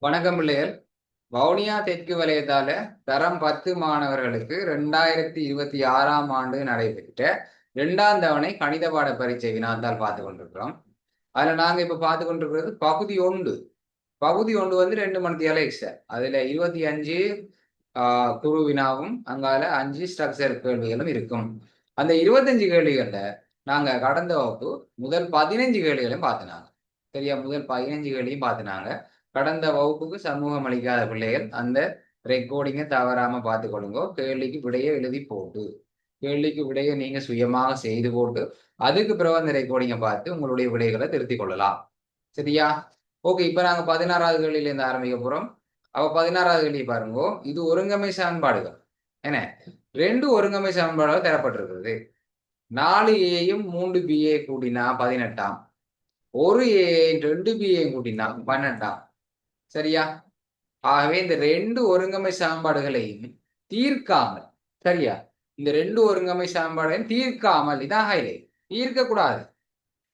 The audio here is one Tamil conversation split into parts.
வணக்கம் பிள்ளைகள். வவுனியா தெற்கு வலயத்தால தரம் 10 மாணவர்களுக்கு 2026 நடைபெற்ற 2ஆம் தவணை கணித பாட பரீட்சை வினாத்தால் பார்த்து கொண்டிருக்கிறோம். அதுல நாங்க இப்ப பார்த்து கொண்டிருக்கிறது பகுதி 1. பகுதி 1 வந்து 2 மணித்தியால எக்ஸ்ட்ரா. அதுல 25 குறு வினாவும் அங்கால 5 ஸ்ட்ரக்சர் கேள்விகளும் இருக்கும். அந்த 25 கேள்விகள்ல நாங்க கடந்த வகுப்பு முதல் 15 கேள்விகளையும் பார்த்துனாங்க. சரியா? முதல் 15 கேள்வியும் பார்த்துனாங்க. கடந்த வகுப்புக்கு சமூகம் அளிக்காத பிள்ளைகள் அந்த ரெக்கார்டிங்கை தவறாம பார்த்துக்கொள்ளுங்க. கேள்விக்கு விடையை எழுதி போட்டு கேள்விக்கு விடையை நீங்க சுயமாக செய்து போட்டு அதுக்கு பிறகு அந்த ரெக்கார்டிங்கை பார்த்து உங்களுடைய விடைகளை திருத்திக் கொள்ளலாம். சரியா? ஓகே. இப்ப நாங்க 16வது கேள்வியில இருந்து ஆரம்பிக்க போறோம். அப்ப 16வது கேள்வி பாருங்க. இது ஒருங்கமை சமன்பாடுகள். என்ன? 2 ஒருங்கமை சமன்பாடுகள் தரப்பட்டிருக்கிறது. 4a-யும் 3b-ஐ கூட்டினா 18ஆம். 1a-யும் 2b-ஐயும் கூட்டினா 18ஆம். சரியா? ஆகவே இந்த 2 ஒருங்கமை சமன்பாடுகளையும் தீர்க்காமல், சரியா? இந்த 2 ஒருங்கமை சமன்பாடுகளையும் தீர்க்காமல், இதான் ஹைலைட். தீர்க்கக்கூடாது.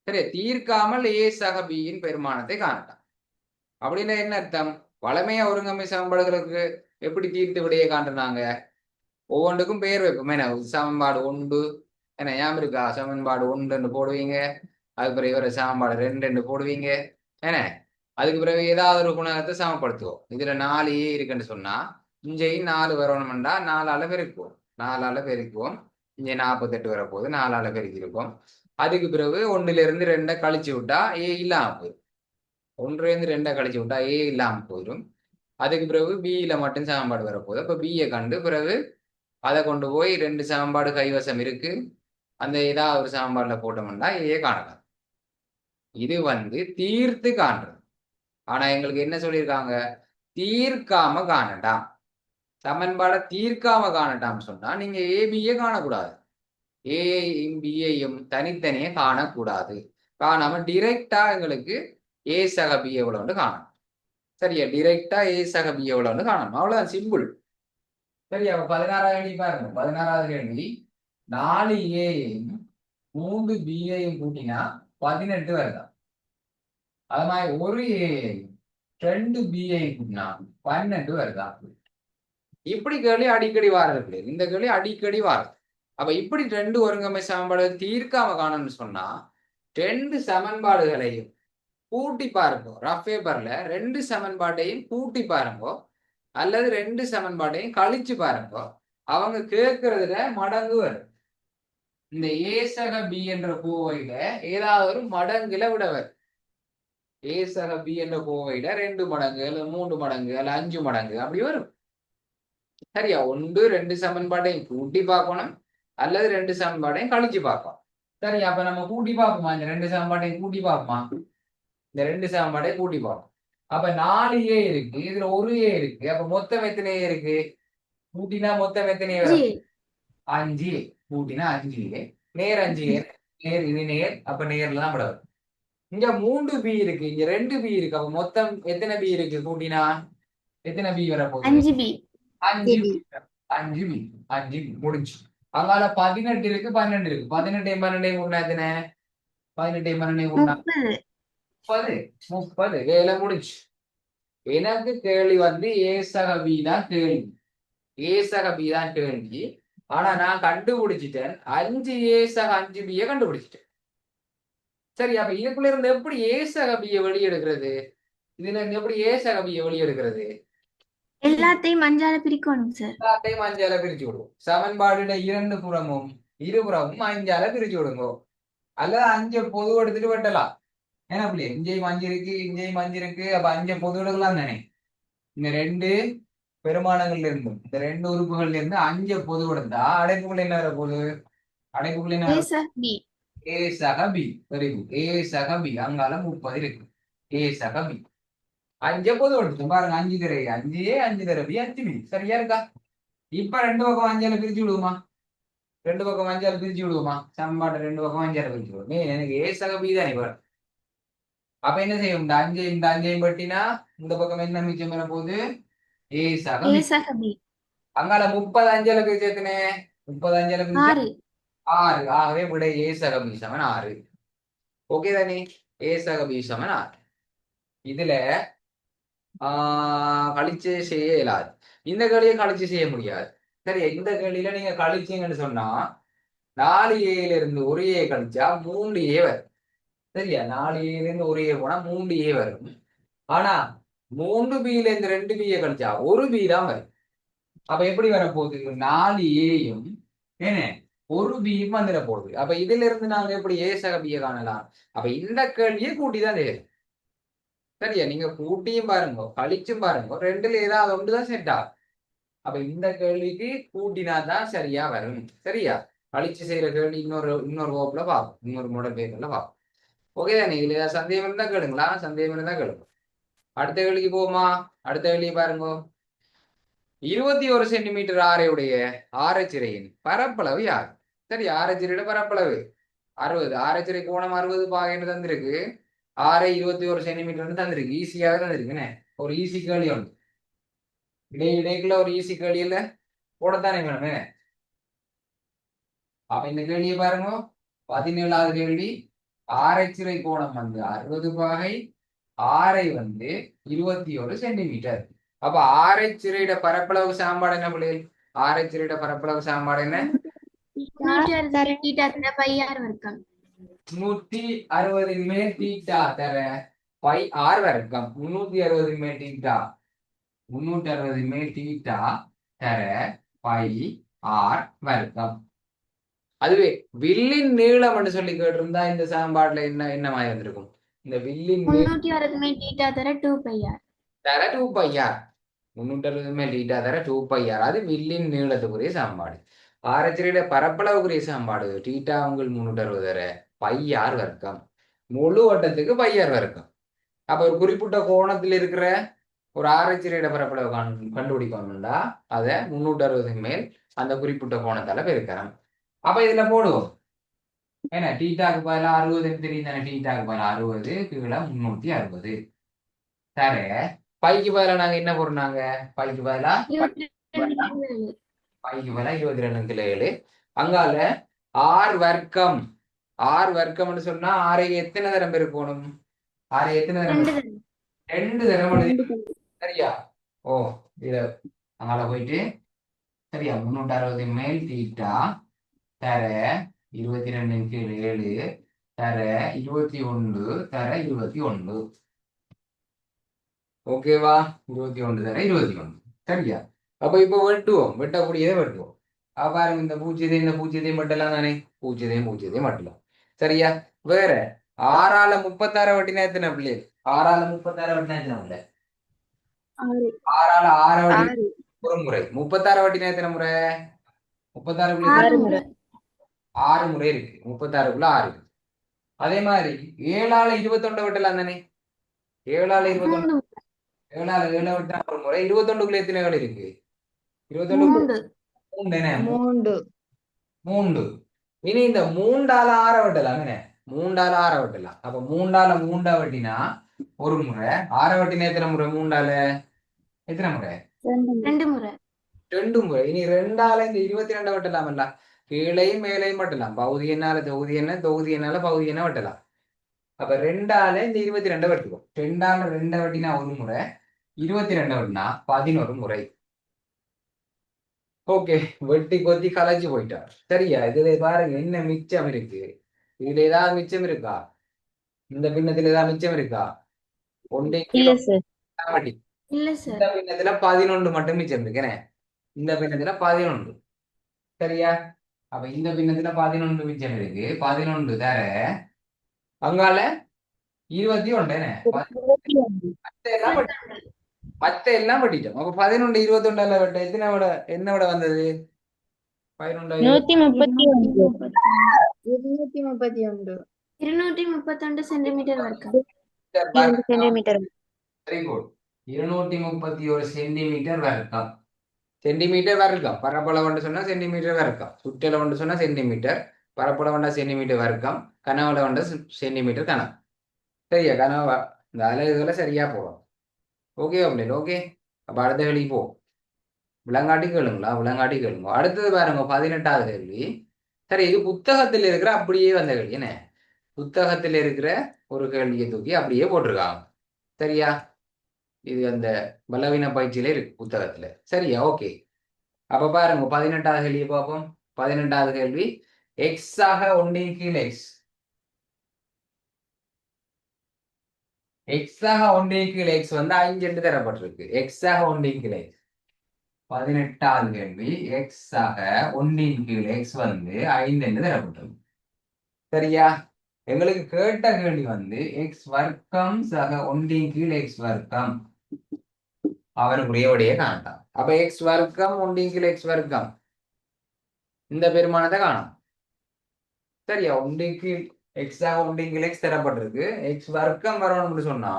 சரியா? தீர்க்காமல் a சக b-யின் பெருமானத்தை காணலாம். அப்படின்னா என்ன அர்த்தம்? வளமையா ஒருங்கமை சமன்பாடுகளுக்கு எப்படி தீர்த்து விடையை காண்றாங்க? ஒவ்வொன்றுக்கும் பெயர் வைப்போம். என்ன? சமன்பாடு 1 என்ன ஞாபகம் இருக்கா? சமன்பாடு 1 போடுவீங்க. அதுக்கு பிறகு இவர சமன்பாடு 2 போடுவீங்க. என்ன? அதுக்கு பிறகு ஏதாவது ஒரு குணகத்தை சமப்படுத்துவோம். இதுல 4a இருக்குன்னு சொன்னா இங்கேயும் 4 வரணும்னா 4ஆல பெருக்குவோம். 4ஆல பெருக்குவோம். இங்கே 48 வரப்போகுது. 4ஆல பெருக்கியிருக்கோம். அதுக்கு பிறகு 1லிருந்து 2 கழிச்சு விட்டா a இல்லாம போயிடும். 1லிருந்து 2 கழிச்சு விட்டா a இல்லாம போயிடும். அதுக்கு பிறகு b-ல மட்டும் சமன்பாடு வரப்போகுது. அப்ப b-யை கண்டு பிறகு அதை கொண்டு போய் 2 சமன்பாடு கைவசம் இருக்கு. அந்த ஏதாவது ஒரு சமன்பாடுல போட்டோம்னா a காணலாம். இது வந்து தீர்த்து காண்றது. ஆனா எங்களுக்கு என்ன சொல்லியிருக்காங்க? தீர்க்காம காணட்டாம். சமன்பாடை தீர்க்காம காணட்டாம் சொன்னா நீங்க ஏபியை காணக்கூடாது. ஏயையும் பியையும் தனித்தனியே காணக்கூடாது. காணாம டிரெக்டா எங்களுக்கு ஏ சக பி எவ்வளவுன்னு காணணும். சரியா? டிரெக்டா ஏ சக பி எவ்வளவுன்னு காணணும். அவ்வளவுதான், சிம்பிள். சரியா? 16வது கேள்வி பாருங்க. 16வது கேள்வி 4a-யையும் 3b-யையும் கூட்டினா 18 வருதா? அது மாதிரி 1a-யையும் 2b-யையும் கூட்டினா 12 வருதா? இப்படி கேள்வி அடிக்கடி வாரது. இந்த கேள்வி அடிக்கடி வாரது. அப்ப இப்படி 2 ஒருங்கமை சமன்பாடுகள் தீர்க்காம காணணும்னு சொன்னா 2 சமன்பாடுகளையும் கூட்டி பாருங்க. ரஃப் பேப்பர்ல 2 சமன்பாட்டையும் கூட்டி பாருங்க, அல்லது 2 சமன்பாட்டையும் கழிச்சு பாருங்க. அவங்க கேட்கறதுல மடங்கு வரும். இந்த ஏ சக பி என்ற கோவையில ஏதாவது ஒரு மடங்குல விட வரும். ஏ சக பி என்ற கோவையில 2 மடங்கு அல்லது 3 மடங்கு அல்ல 5 மடங்கு அப்படி வரும். சரியா? 1 2 சமன்பாட்டையும் கூட்டி பார்க்கணும், அல்லது 2 சமன்பாட்டையும் கழிச்சு பார்க்கணும். சரி, அப்ப நம்ம கூட்டி பார்ப்போமா? இந்த 2 சமன்பாட்டையும் கூட்டி பார்ப்போமா? இந்த 2 சமன்பாட்டையும் கூட்டி பார்ப்போம். அப்ப 4a இருக்கு, இதுல 1a இருக்கு. அப்ப மொத்தம் எத்தனை a இருக்கு? கூட்டினா மொத்தம் எத்தனை வரும்? 5a. கூட்டினா 5a. நேர் 5a. நேர் இது நேர். அப்ப நேர்ல தான் வரும். இங்க 3b இருக்கு, இங்க 2b இருக்கு. அப்ப மொத்தம் எத்தனை b இருக்கு? கூட்டினா எத்தனை b வரப்போகுது? 5B. 5 5 மீ 5 முடிஞ்சு. அங்கால 18 இருக்கு, 12 இருக்கு. 18 12 கூட்டினா எத்தனை? 18 12 கூட்டினா 30. 30 வேலை முடிஞ்சு. எனக்கு கேள்வி வந்து ஏ சக பி தான் கேள்வி. ஏ சக பி தான் கேள்வி. ஆனா நான் கண்டுபிடிச்சிட்டேன் 5 ஏ சக 5 பியை கண்டுபிடிச்சிட்டேன். சரி, அப்ப இதுக்குள்ள இருந்து எப்படி ஏ சக பியை வெளியெடுக்கிறது? இதுல இருந்து எப்படி ஏ சக பியை வெளியெடுக்கிறது? எல்லாத்தையும் அஞ்சால பிரிக்கணும் சார். எல்லாத்தையும் 5ஆல பிரிச்சு விடுவோம். சமன்பாடுல 2 புறமும் இருபுறமும் 5ஆல பிரிச்சு விடுங்க. அல்லது 5 பொது எடுத்துட்டு வெட்டலாம். ஏன்னா பிள்ளை இங்கேயும் 5 இருக்கு, இங்கேயும் 5 இருக்கு. அப்ப 5 பொது எடுக்கலாம் தானே? இந்த 2 பெருமானங்கள்ல இருந்தும் இந்த 2 உறுப்புகள்ல இருந்து 5 பொது எடுத்தா அடைப்புக்குள்ள என்ன வரப்போகுது? அடைப்புக்குள்ள என்ன A வரும்? sub B. ஏ சக பி. Very good. ஏ சக பி. அங்கால 30 இருக்கு. ஏ சக பி. 5 பொது எடுத்தோம் பாருங்க. 5 தர 5 ஏ 5 தர பி 5 பி. சரியா இருக்கா? இப்ப 2 பக்கம் 5ஆல பிரிச்சு விடுவோமா? 2 பக்கம் 5ஆல பிரிச்சு விடுவோமா? சமன்பாட்டை 2 பக்கம் 5ஆல பிரிச்சு விடுவோம். எனக்கு ஏ சக பி தானே வரும். அப்ப என்ன செய்யும்? இந்த 5 வெட்டினா இந்த பக்கம் என்ன மிச்சம் வர போகுது? ஏ சக A பி. sub B. அங்கால 30 5ஆல பிரிச்சு எத்தனை? 30 5ஆல பிரிச்சா 6. 6. ஆகவே விட ஏ சக பி சமன் 6. ஓகே தானே? ஏ சக பி சமன் 6. இதுல கழிச்சு செய்ய இயலாது. இந்த கேள்வியை கழிச்சு செய்ய முடியாது. சரியா, இந்த கேள்வியில நீங்க கழிச்சீங்கன்னு சொன்னா 4A இருந்து ஒரு ஏ கழிச்சா 3A வரும். சரியா, 4A இருந்து ஒரு ஏ போனா 3A வரும். ஆனா 3Bல இருந்து 2B கழிச்சா ஒரு பி தான் வரும். அப்ப எப்படி வரப்போகுது? 4Aயும் என்ன ஒரு பியும் வந்துட போகுது. அப்ப இதுல இருந்து நாங்க எப்படி ஏ சக பிய காணலாம்? அப்ப இந்த கேள்வியை கூட்டி தான் செய்யணும். சரியா, நீங்க கூட்டியும் பாருங்க கழிச்சும் பாருங்க, ரெண்டுல ஏதாவது ஒன்றுதான் செட் ஆகும். அப்ப இந்த கேள்விக்கு கூட்டினா தான் சரியா வரும். சரியா, கழிச்சு செய்யற கேள்வி இன்னொரு இன்னொரு வகுப்புல பார்ப்போம், இன்னொரு மாடல் பேப்பர்ல பார்ப்போம். ஓகே தானே? இதுல ஏதாவது சந்தேகம் இருந்தா கேளுங்களா? சந்தேகம் இருந்தா கேளுங்க. அடுத்த கேள்விக்கு போமா? அடுத்த கேள்வியை பாருங்க. 21 சென்டிமீட்டர் ஆரையுடைய ஆரைச்சிறையின் பரப்பளவு யார்? சரி, ஆரைச்சிறையோட பரப்பளவு 60. ஆரைச்சிறை கோணம் 60 பாகைன்னு தந்திருக்கு. ஆரை 21 சென்டிமீட்டர்னு தந்திருக்கு. ஈஸியாக தந்திருக்குண்ணே. ஒரு ஈஸி கேள்வி ஒன்று. இடைக்குள்ள ஒரு ஈஸி கேள்வி இல்ல போடத்தானே வேணுமே. அப்ப இந்த கேள்வியை பாருங்க. 17வது கேள்வி. ஆரைச்சிறை கோணம் 60 பாகை, ஆரை 21 சென்டிமீட்டர். அப்ப ஆரைச்சிறையோட பரப்பளவு சாம்பாடு என்ன பிள்ளைகள்? ஆரைச்சிறையோட பரப்பளவு சாம்பாடு என்ன? 360 தீட்டா தர பையார் வர்க்கம். 160 மேல் தீட்டா தர பை ஆர் வர்க்கம். 360 மேல் தீட்டா 360 மேல் தீட்டா தர பை ஆர் வர்க்கம். அதுவே வில்லின் நீளம் என்று சொல்லி கேட்டிருந்தா இந்த சாம்பாடுல என்ன என்ன மாதிரி வந்திருக்கும்? இந்த வில்லின் 360 தீட்டா தர 2 பையார். தர 2 பையார். 360 மேல் தீட்டா தர 2 பையார். அது வில்லின் நீளத்துக்குரிய சாம்பாடு. ஆரச்சரியோட பரப்பளவுக்குரிய சாம்பாடு தீட்டா உங்கள் 360 தர பையார் வர்க்கம். முழு வட்டத்துக்கு பையார் வர்க்கம். அப்ப ஒரு குறிப்பிட்ட கோணத்தில் இருக்கிற ஒரு ஆராய்ச்சியோட பரப்பளவு கண்டுபிடிக்கணும்டா அதை 360 மேல் அந்த குறிப்பிட்ட கோணத்தால பெருக்கிறோம். அப்ப இதுல போடுவோம். ஏன்னா டீட்டாக்கு பதிலா 60 தெரியும் தானே? டீட்டாக்கு பதிலா 60 கீழே 360 தர பைக்கு பதிலா நாங்க என்ன போடுறாங்க? பைக்கு பதிலா 22.7. அங்கால ஆர் வர்க்கம். ஆர் வர்க்கம்னு சொன்னா ஆரை எத்தனை தரம் பெருக்கணும்? ஆரை எத்தனை தரம்? 2 தரம் எழுதி. சரியா? ஓ, இத அங்கால போயிட்டு சரியா 360 மேல் தீட்டா தர 22/7 தர 21 தர 21. ஓகேவா? 21 தர 21. சரியா? அப்ப இப்ப வெட்டுவோம். வெட்டக்கூடியதை வெட்டுவோம். பாருங்க, இந்த பூஜ்ஜியத்தையும் வெட்டலாம் தானே? பூஜ்ஜியத்தையும் வெட்டலாம். சரியா? வேற 6ஆல 36 வெட்டினா எத்தனை பிள்ளைகள்? 6ஆல 36 வெட்டினா எத்தனை பிள்ளை? 6ஆல 6 வெட்டி ஒரு முறை. 36 வெட்டினா எத்தனை முறை? 36 பிள்ளை 6 முறை இருக்கு. 36க்குள்ள 6 இருக்கு. அதே மாதிரி 7ஆல 21 வெட்டலாம் தானே? 7ஆல 21 7ஆல 7 வெட்டினா ஒரு முறை. 21க்குள்ள எத்தனை வேலை இருக்கு? 21 3. இனி இந்த 3ஆல 6 வெட்டலாம் என்ன? 3ஆல 6 வெட்டலாம். அப்ப 3ஆல 3 வெட்டினா ஒரு முறை. 6 வெட்டினா எத்தனை முறை? 3ஆல எத்தனை முறை? 2 முறை. 2 முறை. இனி 2ஆல இந்த 22 வெட்டலாமல்ல? கீழையும் மேலையும் வெட்டலாம். பகுதி என்னால தொகுதி என்ன, தொகுதி என்னால பகுதி என்ன வெட்டலாம். அப்ப 2ஆல இந்த 22 வெட்டுவோம். 2ஆல 2 வெட்டினா ஒரு முறை, 22 வெட்டினா 11 முறை. ஓகே, வெட்டி கொத்தி கலைச்சு போயிட்டார். சரியா? இதுல பாருங்க என்ன மிச்சம் இருக்கு. இதுல ஏதாவது மிச்சம் இருக்கா? இந்த பின்னத்துல ஏதாவது மிச்சம் இருக்கா? ஒன்றே கிலோ வெட்டி. இந்த பின்னத்துல 11 மட்டும் மிச்சம் இருக்குனே. இந்த பின்னத்துல 11. சரியா? அப்ப இந்த பின்னத்துல 11 மிச்சம் இருக்கு. 11 தர அங்கால 21 என்ன? மத்த எல்லாம் வெட்டிட்டோம். அப்ப 11 21 வெட்ட எத்தனை விட என்ன விட வந்தது? 11 231 சென்டிமீட்டர் வர்க்கம். Very good. 231 சென்டிமீட்டர் வர்க்கம். சென்டிமீட்டர் வர்க்கம். பரப்பளவு சொன்னா சென்டிமீட்டர் வர்க்கம். சுற்றளவு சொன்னா சென்டிமீட்டர். பரப்பளவு சென்டிமீட்டர் வர்க்கம். கனவளவு சென்டிமீட்டர் கனம். சரியா? கனவ இந்த அலகுகளை சரியா போடும். ஓகே அப்படின்னு. ஓகே, அப்ப அடுத்த கேள்வி போ. விளங்காட்டி கேளுங்களா? விளங்காட்டி கேளுங்க. அடுத்தது பாருங்க, 18வது கேள்வி. சரி, இது புத்தகத்தில் இருக்கிற அப்படியே வந்த கேள்வி என்ன? புத்தகத்தில் இருக்கிற ஒரு கேள்வியை தூக்கி அப்படியே போட்டிருக்காங்க. சரியா? இது அந்த பலவீன பயிற்சியில இருக்கு புத்தகத்துல. சரியா? ஓகே. அப்ப பாருங்க 18வது கேள்வியை பார்ப்போம். 18வது கேள்வி எக்ஸ் ஆக ஒன்றின் கீழ் எக்ஸ். எக்ஸ் ஆக ஒன்றின் கீழ் எக்ஸ் வந்து 5 என்று தரப்பட்டிருக்கு. எக்ஸ் ஆக ஒன்றின் கீழ் எக்ஸ். 18வது கேள்வி எக்ஸ் ஆக ஒன்றின் கீழ் எக்ஸ் வந்து 5 என்று தரப்பட்டிருக்கு. சரியா? எங்களுக்கு கேட்ட கேள்வி வந்து எக்ஸ் வர்க்கம் சக ஒன்றின் கீழ் எக்ஸ் வர்க்கம் அவனுக்குரிய விடையை காணலாம். அப்ப எக்ஸ் வர்க்கம் ஒன்றின் கீழ் எக்ஸ் வர்க்கம் இந்த பெருமானத்தை காணும். சரியா? ஒன்றின் கீழ் எக்ஸ் ஆக ஒன்றின் கீழ் எக்ஸ் தரப்பட்டிருக்கு. எக்ஸ் வர்க்கம் வரணும்னு சொன்னா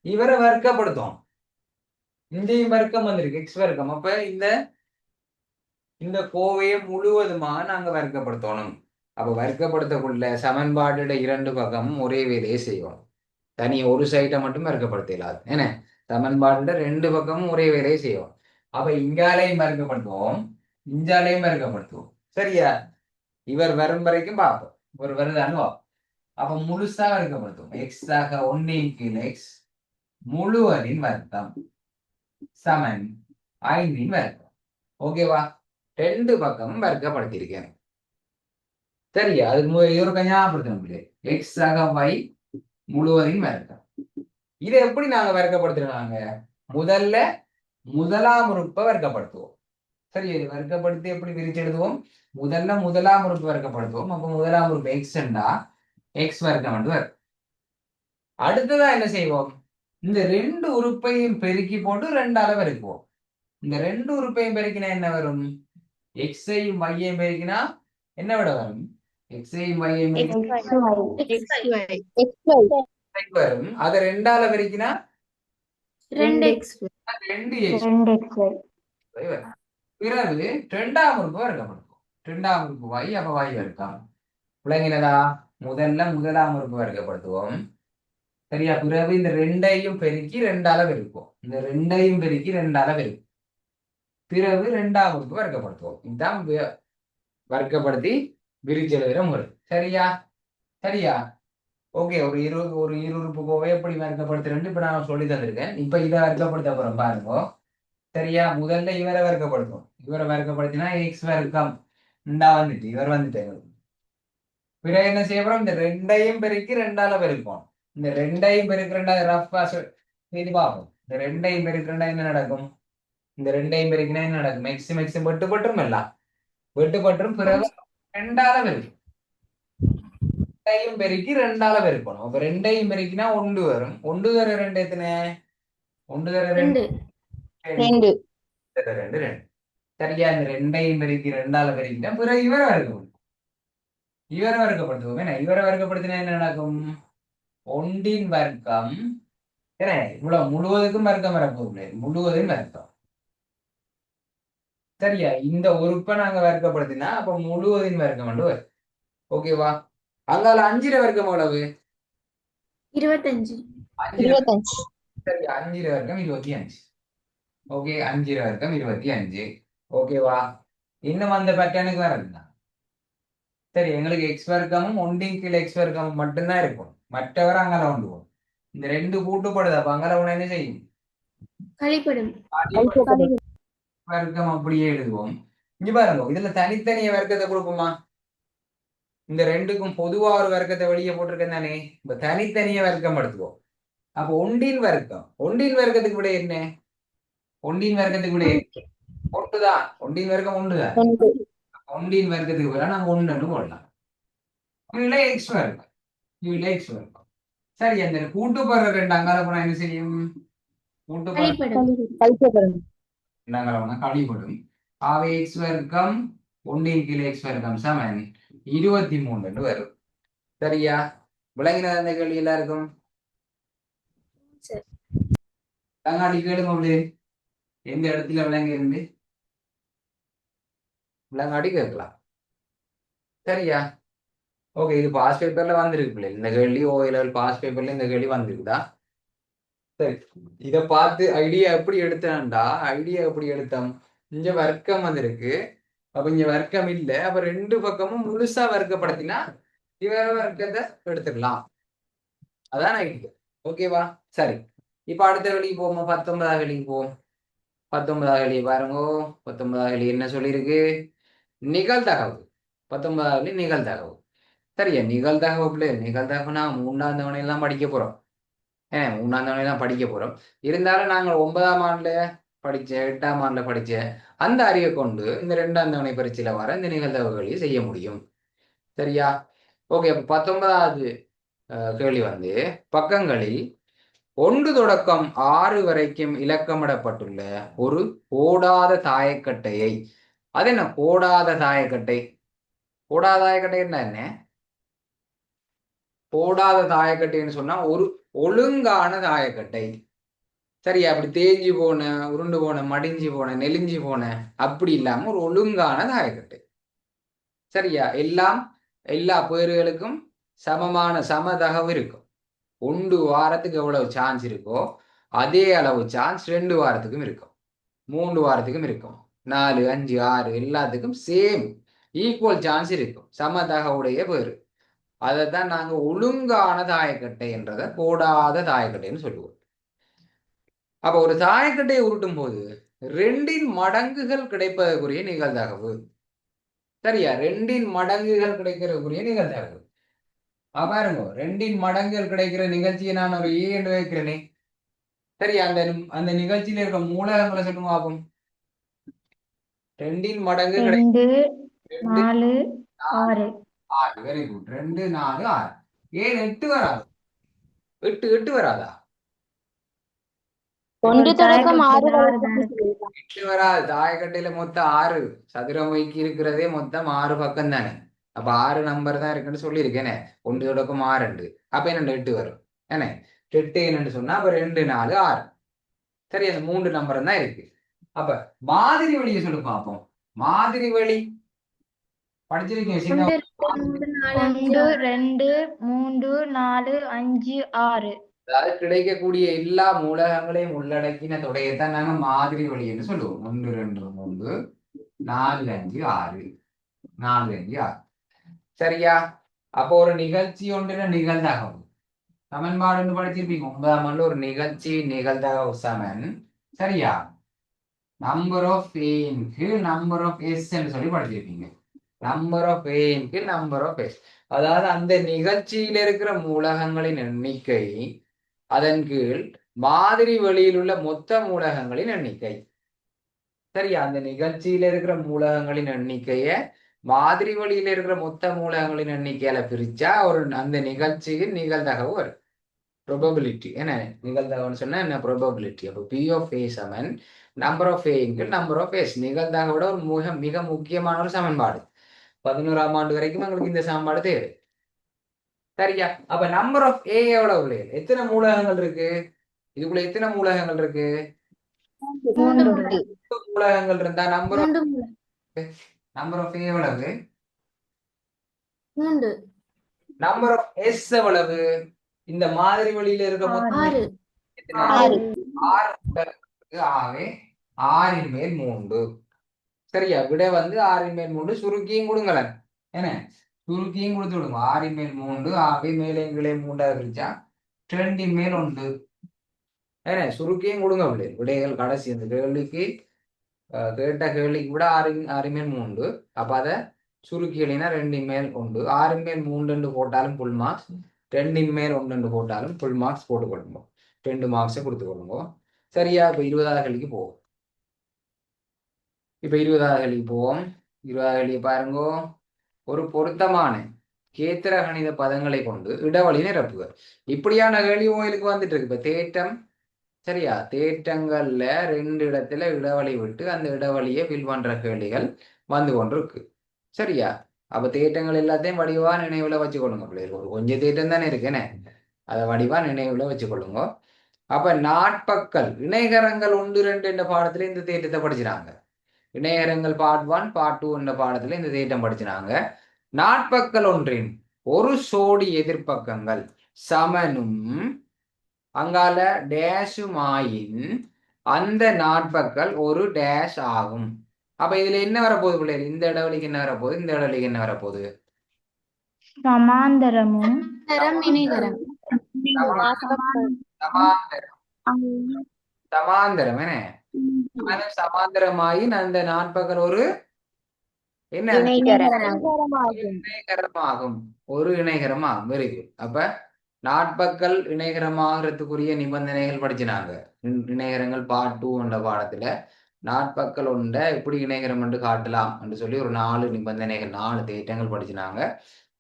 இவரை வர்க்கப்படுத்தும். இங்கேயும் வர்க்கம் வந்திருக்கு எக்ஸ் வர்க்கம். அப்ப இந்த கோவையை முழுவதுமா நாங்க வர்க்கப்படுத்தணும். அப்ப வர்க்கப்படுத்தக்குள்ள சமன்பாட்டோட 2 பக்கமும் ஒரே வேலையை செய்வோம். தனி ஒரு சைட்டை மட்டும் வர்க்கப்படுத்த இயலாது. என்ன? சமன்பாட்டோட 2 பக்கமும் ஒரே வேலையை செய்வோம். அப்ப இங்காலையும் வர்க்கப்படுத்துவோம், இஞ்சாலையும் வர்க்கப்படுத்துவோம். சரியா? இவர் வரும் வரைக்கும் பார்ப்போம். ஒரு வருதான்னு பார்ப்போம். அப்ப முழுசா வர்க்கப்படுத்துவோம். எக்ஸ் ஆக ஒன்றின் கீழ் எக்ஸ் முழுவதின் வர்க்கம் சமன் 5 வர்க்கம். ஓகேவா? 2 பக்கமும் வர்க்கப்படுத்தியிருக்கேன். சரியா? அதுக்கு ஒரு ஞாபகப்படுத்தணும். எக்ஸ் ஆக y முழுவதின் வர்க்கம். இதை எப்படி நாங்க வர்க்கப்படுத்துறாங்க? முதல்ல முதலாம் உறுப்பை வர்க்கப்படுத்துவோம். சரி, இது வர்க்கப்படுத்தி எப்படி பிரிச்சு எழுதுவோம்? முதல்ல முதலாம் உறுப்பு வர்க்கப்படுத்துவோம். அப்ப முதலாம் உறுப்பு எக்ஸ்ண்டா எக்ஸ் வர்க்கம் என்று வரும். அடுத்ததா என்ன செய்வோம்? இந்த 2 உறுப்பையும் பெருக்கி போட்டு 2ஆல பெருக்குவோம். இந்த 2 உறுப்பையும் பெருக்கினா என்ன வரும்? எக்ஸையும் வையையும் பெருக்கினா என்ன விட வரும்? எக்ஸையும் வையையும் வரும். அதை 2ஆல பெருக்கினா 2x 2x. பிறகு 2ஆம் உறுப்பு வர்க்கப்படுத்துவோம். 2ஆம் உறுப்பு y, அப்ப y வர்க்கம். விளங்கினதா? முதல்ல முதலாம் உறுப்பு வர்க்கப்படுத்துவோம். சரியா? பிறகு இந்த 2ஐயும் பெருக்கி 2ஆல பெருக்குவோம். இந்த 2ஐயும் பெருக்கி 2ஆல பெருக்கும். பிறகு 2ஆம் உறுப்பு வர்க்கப்படுத்துவோம். இதுதான் வர்க்கப்படுத்தி விரிச்சு எழுதுற முறை. சரியா? சரியா? ஓகே. ஒரு இருஉறுப்பு கோவை எப்படி வர்க்கப்படுத்துறேன்னு இப்ப நான் சொல்லி தந்திருக்கேன். இப்ப இதை வர்க்கப்படுத்த போறோம் பாருங்க. சரியா? முதல்ல இவரை வர்க்கப்படுத்தும். இவரை வர்க்கப்படுத்தினா எக்ஸ் வர்க்கம் வந்துட்டு இவர் வந்துட்டாங்க. பிறகு என்ன செய்யறோம்? இந்த 2ஐயும் பெருக்கி 2ஆல பெருப்போம். இந்த 2ஐயும் பெருக்கி 2 ரஃபா செய்து பார்ப்போம். இந்த 2ஐயும் பெருக்கி 2 என்ன நடக்கும்? இந்த 2ஐயும் பெருக்கினா என்ன நடக்கும்? எக்ஸ் வெட்டுப்பட்டும் எல்லாம் வெட்டுப்பட்டும். பிறகு 2ஆல பெருக்கும். 2ஐயும் பெருக்கி 2ஆல பெருக்கணும். அப்ப 2ஐயும் பெருக்கினா 1 வரும். 1 தர 2 எத்தனை? 1 தர 2 2. சரியா? இந்த 2ஐயும் பெருக்கி 2ஆல பெருக்கிட்டா பிறகு இவரை வர்க்கப்படுத்தும். இவரை வர்க்கப்படுத்துவோம். என்ன? இவரை வர்க்கப்படுத்தினா என்ன நடக்கும்? 1 வர்க்கம் என்ன? இவ்வளவு முழுவதுக்கும் வர்க்கம் வரப்போகுது. முழுவதும் வர்க்கம். சரியா? இந்த உறுப்பை நாங்க வர்க்கப்படுத்தினா அப்ப முழுவதின் வர்க்கம் வந்து வரும். ஓகேவா? அங்கால 5 வர்க்கம் எவ்வளவு? 25. 25. சரி, 5 வர்க்கம் 25. ஓகே, 5 வர்க்கம் 25. ஓகேவா? இன்னும் அந்த பேட்டர்னுக்கு வரதுதான். சரி, எங்களுக்கு எக்ஸ் வர்க்கமும் 1 கீழ் எக்ஸ் வர்க்கமும் மட்டும்தான் இருக்கும். மற்றவர் அங்கால கொண்டுவோம். இந்த 2 கூட்டுப்படுது. அப்ப அங்கால ஒண்ணு என்ன செய்யும்? கழிப்படும். வர்க்கம் அப்படியே எழுதுவோம். இங்க பாருங்க, இதுல தனித்தனிய வர்க்கத்தை கொடுப்போமா? இந்த 2க்கும் பொதுவா ஒரு வர்க்கத்தை வெளியே போட்டிருக்கேன் தானே. இப்ப தனித்தனிய வர்க்கம் எடுத்துவோம். அப்ப 1 வர்க்கம். 1 வர்க்கத்துக்கு விட என்ன? 1 வர்க்கத்துக்கு விட ஒன்றுதான். 1 வர்க்கம் ஒன்றுதான். 1 வர்க்கத்துக்கு விட நம்ம 1 போடலாம். இல்லை எக்ஸ் வர்க்கம். இல்லை எக்ஸ் வர்க்கம். சரி, அந்த கூட்டுப்படுற 2 அங்கால போனா என்ன செய்யும்? கழிப்படும். கழிப்படும். ஆவே எக்ஸ் வர்க்கம் 1 கீழ் எக்ஸ் வர்க்கம் சமன் 23 வரும். சரியா? விளங்கின அந்த கேள்வி எல்லாருக்கும்? தங்காடி கேளுங்க. எந்த இடத்துல விளங்கி இருந்து விளங்காடி கேட்கலாம். சரியா? ஓகே, இது பாஸ் பேப்பர்ல வந்திருக்கு. இந்த கேள்வி ஓஎல் பாஸ் பேப்பர்ல இந்த கேள்வி வந்திருக்குதா? சரி, இதை பார்த்து ஐடியா எப்படி எடுத்தேன்டா? ஐடியா எப்படி எடுத்தோம்? இங்க வர்க்கம் வந்திருக்கு. அப்ப இங்க வர்க்கம் இல்லை. அப்ப 2 பக்கமும் முழுசா வர்க்கப்படுத்தினா இவர வர்க்கத்தை எடுத்துக்கலாம். அதான் ஐடியா. ஓகேவா? சரி, இப்ப அடுத்த வெளிக்கு போவோம், 19வது வெளிக்கு போவோம். 19வது வெளியே பாருங்க. 19வது வெளி என்ன சொல்லியிருக்கு? நிகழ்தகவு. 19வது வெளி நிகழ்தகவு. சரியா, நிகழ்தகவு நிகழ்தகவுனா 3ஆம் தவணையெல்லாம் படிக்க போறோம். 3ஆம் தவணையெல்லாம் படிக்க போறோம். இருந்தாலும் நாங்கள் 9ஆம் ஆண்டுல படிச்ச, 8ஆம் ஆண்டுல படிச்ச அந்த அறிவை கொண்டு இந்த 2ஆம் தவணை பரீட்சையில வர இந்த நிகழ்தகவுகளையும் செய்ய முடியும். சரியா? ஓகே. அப்ப 19வது கேள்வி வந்து, பக்கங்களில் 1 தொடக்கம் 6 வரைக்கும் இலக்கமிடப்பட்டுள்ள ஒரு கோடாத தாயக்கட்டையை, அது என்ன கோடாத தாயக்கட்டை? கோடாத தாயக்கட்டை என்ன? கோடாத தாயக்கட்டைன்னு சொன்னா ஒரு ஒழுங்கான தாயக்கட்டை. சரியா, அப்படி தேஞ்சு போன, உருண்டு போன, மடிஞ்சு போன, நெலிஞ்சு போன அப்படி இல்லாம ஒரு ஒழுங்கான தாயக்கட்டை. சரியா, எல்லா பேர்களுக்கும் சமமான சமதகவு இருக்கும். 1 வாரத்துக்கு எவ்வளவு சான்ஸ் இருக்கோ அதே அளவு சான்ஸ் 2 வாரத்துக்கும் இருக்கும், 3 வாரத்துக்கும் இருக்கும், 4, 5, 6 எல்லாத்துக்கும் சேம் ஈக்குவல் சான்ஸ் இருக்கும், சமதகவுடைய பேரு. அதைத்தான் நாங்க ஒழுங்கான தாயக்கட்டை என்றதை கோடாத தாயக்கட்டைன்னு சொல்லுவோம். அப்ப ஒரு தாயக்கட்டையை உருட்டும் போது 2இன் மடங்குகள் கிடைப்பதற்குரிய நிகழ்தகவு. சரியா, 2இன் மடங்குகள் கிடைக்கிறதுக்குரிய நிகழ்தகவு. பாருங்க, 2இன் மடங்குகள் கிடைக்கிற நிகழ்ச்சியை நான் ஒரு ஏ என்று வைக்கிறேனே. சரியா, அந்த அந்த நிகழ்ச்சியில இருக்க மூலகங்களை சொல்லுங்க பார்ப்போம். 2இன் மடங்கு 2 2, 4 4, 6 6. Very good. 2, 4, 6. ஏன் 8 வராது? 8 வராதா? 1 தொடக்கம் 6 தாயக்கட்டையில வரைக்கும் 8 வராது. தாயக்கட்டையில மொத்தம் 6 சதுரமைக்கு இருக்கிறதே மொத்தம் 6 பக்கம் தானே. அப்ப 6 நம்பர் தான் இருக்குன்னு சொல்லியிருக்கேனே. 1 தொடக்கம் 6. அப்ப என்ன 8 வரும் என்ன? 8 என்னன்னு சொன்னா அப்ப 2, 4, 6. சரி, அந்த 3 நம்பர் தான் இருக்கு. அப்ப மாதிரி வழியை சொல்லி பார்ப்போம். மாதிரி வழி படிச்சிருக்கீங்க சின்ன 1 2 3 4 5 6. அதாவது கிடைக்கக்கூடிய எல்லா மூலகங்களையும் உள்ளடக்கின தொடையைத்தான் நாங்க மாதிரி வழின்னு சொல்லுவோம். 1, 2, 3, 4, 5, 6. 4, 5, 6. சரியா? அப்போ ஒரு நிகழ்ச்சி ஒன்றின நிகழ்தகவு சமன்பாடு படிச்சிருப்பீங்க 9ஆம் ஆண்டு. ஒரு நிகழ்ச்சி நிகழ்தகவு சமன், சரியா, நம்பர் ஆஃப் ஏக்கு நம்பர் ஆஃப் எஸ் என்று சொல்லி படிச்சிருப்பீங்க. நம்பர் ஆஃப் ஏக்கு நம்பர் ஆஃப் எஸ், அதாவது அந்த நிகழ்ச்சியில இருக்கிற மூலகங்களின் எண்ணிக்கை அதன் கீழ் மாதிரி வெளியில் உள்ள மொத்த மூலகங்களின் எண்ணிக்கை. சரியா, அந்த நிகழ்ச்சியில இருக்கிற மூலகங்களின் எண்ணிக்கைய மாதிரி வழியில இருக்கிற மொத்த மூலகங்களின் எண்ணிக்கையில பிரிச்சா ஒரு அந்த நிகழ்ச்சியின் நிகழ்தகவு வரும். ப்ரொபபிலிட்டி என்ன? நிகழ்தகவுன்னு சொன்னா என்ன? ப்ரொபபிலிட்டி. அப்போ பி ஆஃப் ஏ சமன் நம்பர் ஆஃப் ஏங்கு நம்பர் ஆஃப் எஸ். நிகழ்தகவோட ஒரு மிக முக்கியமான ஒரு சமன்பாடு. 11ஆம் ஆண்டு வரைக்கும் எங்களுக்கு இந்த சமன்பாடு தேவை. சரியா, அப்ப நம்பர் ஆஃப் ஏ எவ்வளவு? எத்தனை மூலகங்கள் இருக்கு இதுக்குள்ள? எத்தனை மூலகங்கள் இருக்கு? 3 மூலகங்கள் இருந்தா நம்பர் ஆஃப் ஏ எவ்வளவு? 3. நம்பர் ஆஃப் எஸ் எவ்வளவு? இந்த மாதிரி வழியில இருக்க மொத்தம் 6. 6. 6 6 மேல் 3. சரியா, விட வந்து 6 மேல் 3. சுருக்கியும் கொடுங்களேன் என்ன? சுருக்கியும் கொடுத்து விடுங்க. 6 மேல் 3 ஆகவே மேலே கீழே 3 பிரிச்சா 2 மேல் 1. ஏன்னா சுருக்கியும் கொடுங்க. விடைகள் கடைசி இந்த கேள்விக்கு கேட்ட கேள்விக்கு விட 6 மேல் 3. அப்ப அதை சுருக்கினா 2 மேல் 1. 6 மேல் 3 போட்டாலும் ஃபுல் மார்க்ஸ், 2 மேல் 1 போட்டாலும் ஃபுல் மார்க்ஸ் போட்டுக்கொள்ளுங்க. 2 மார்க்ஸை கொடுத்துக்கொள்ளுங்க. சரியா, இப்ப 20வது கேள்விக்கு போவோம். இப்ப 20வது கேள்விக்கு போவோம். 20வது கேள்வியை பாருங்க. ஒரு பொருத்தமான கேத்திர கணித பதங்களை கொண்டு இடவழி நிரப்புக. இப்படியான கேள்வி உங்களுக்கு வந்துட்டு இருக்கு. இப்ப தேற்றம், சரியா, தேற்றங்கள்ல 2 இடத்துல இடைவெளி விட்டு அந்த இடைவெளியை ஃபில் பண்ற கேள்விகள் வந்து கொண்டிருக்கு. சரியா, அப்ப தேற்றங்கள் எல்லாத்தையும் வடிவா நினைவுல வச்சுக்கொள்ளுங்க பிள்ளைகள். ஒரு கொஞ்சம் தேற்றம் தானே இருக்குன்னு அதை வடிவா நினைவுல வச்சுக்கொள்ளுங்க. அப்ப நாட்பக்கல் இணைகரங்கள் 1, 2 என்ற பாடத்துல இந்த தேற்றத்தை படிச்சுறாங்க. இணையகரங்கள் பார்ட் 1 பார்ட் 2 என்ற பாடத்துல இந்த தேற்றம் படிச்சுறாங்க. நாட்பக்கல் ஒன்றின் ஒரு சோடி எதிர்ப்பக்கங்கள் சமனும் அங்கால டேஷுமாயின் அந்த நாட்பக்கல் ஒரு டேஷ் ஆகும். அப்ப இதுல என்ன வரப்போகுது பிள்ளைகள்? இந்த இடைவெளிக்கு என்ன வரப்போகுது? இந்த இடைவெளிக்கு என்ன வரப்போகுது? சமாந்தரமும் இணைகரம். சமாந்தரம். சமாந்தரம் என்ன அது சமாந்தரமாயின் அந்த நாற்பகல் ஒரு என்ன இணைகரமாகும் ஒரு இணைகரமாகும் வெரி குட் அப்ப நாட்பக்கல் இணைகரமாகறதுக்குரிய நிபந்தனைகள் படிச்சினாங்க இணைகரங்கள் பார்ட் 2 என்ற பாடத்துல நாட்பக்கல் ஒன்றை எப்படி இணைகரம் என்று காட்டலாம் என்று சொல்லி ஒரு 4 நிபந்தனைகள் 4 தேற்றங்கள் படிச்சினாங்க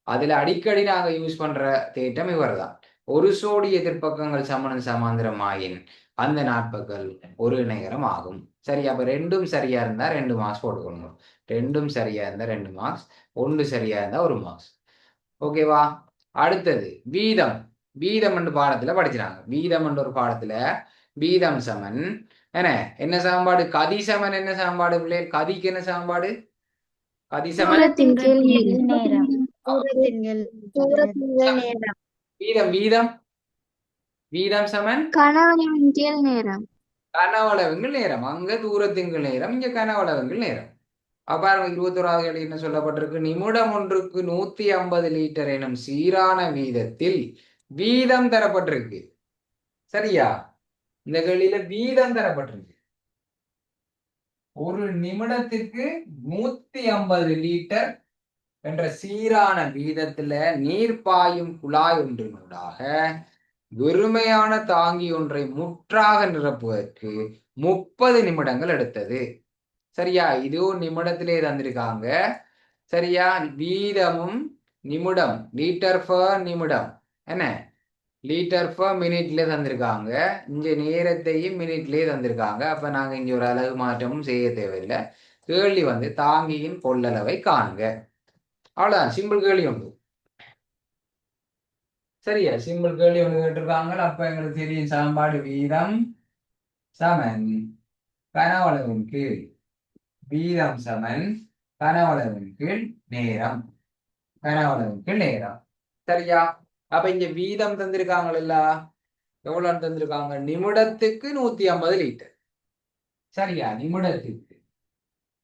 அதுல அடிக்கடி நாங்க யூஸ் பண்ற தேற்றம் இவர்தான் ஒரு சோடி எதிர்ப்பக்கங்கள் சமணன் சமாந்திரமாயின் அந்த நாட்பக்கல் ஒரு இணைகரம் ஆகும் சரி அப்ப ரெண்டும் சரியா இருந்தா 2 மார்க்ஸ் போட்டுக்கணும் ரெண்டும் சரியா இருந்தா 2 மார்க்ஸ் ஒன்று சரியா இருந்தா 1 மார்க்ஸ் ஓகேவா அடுத்தது வீதம் வீதம் என்று பாடத்துல படிச்சினாங்க வீதம் என்ற ஒரு பாடத்துல வீதம் சமன் என்ன சமன்பாடு கதி சமன் என்ன சமன்பாடு பிள்ளைகள் கதிக்கு என்ன சமன்பாடு கதி சமன் வீதம் வீதம் வீதம் சமன் கனவளவின் நேரம் கனவளவுங்கள் நேரம் அங்க தூரத்தின்கள் நேரம் இங்க கனவளவுங்கள் நேரம் அப்பாரு 21வது கேள்வி என்ன சொல்லப்பட்டிருக்கு நிமிடம் ஒன்றுக்கு 150 லிட்டர் எனும் சீரான வீதத்தில் வீதம் தரப்பட்டிருக்கு சரியா இந்த கேள்வியில வீதம் தரப்பட்டிருக்கு ஒரு நிமிடத்துக்கு 150 லிட்டர் என்ற சீரான வீதத்துல நீர் பாயும் குழாய் ஒன்றினூடாக வெறுமையான தாங்கி ஒன்றை முற்றாக நிரப்புவதற்கு 30 நிமிடங்கள் எடுத்தது சரியா இதுவும் நிமிடத்திலே தந்திருக்காங்க சரியா வீதமும் நிமிடம் லிட்டர் பர் நிமிடம் என்ன லிட்டர் பர் மினிட்ல தந்திருக்காங்க இங்க நேரத்தையும் மினிட்லயே தந்திருக்காங்க அப்ப நாங்க இங்க ஒரு அலகு மாற்றமும் செய்ய தேவையில்லை கேள்வி தாங்கியின் கொள்ளளவை காண்க அவ்வளவுதான் சிம்பிள் கேள்வி உண்டு சரியா சிம்பிள் கேள்வி ஒன்று கேட்டிருக்காங்க அப்ப எங்களுக்கு தெரியும் சமன்பாடு வீதம் சமன் கனவளவின் கீழ் வீதம் சமன் கனவளவின் கீழ் நேரம் கனவளவின் கீழ் நேரம் சரியா அப்ப இங்க வீதம் தந்திருக்காங்கல்ல எவ்வளவு தந்திருக்காங்க நிமிடத்துக்கு 150 லிட்டர் சரியா நிமிடத்துக்கு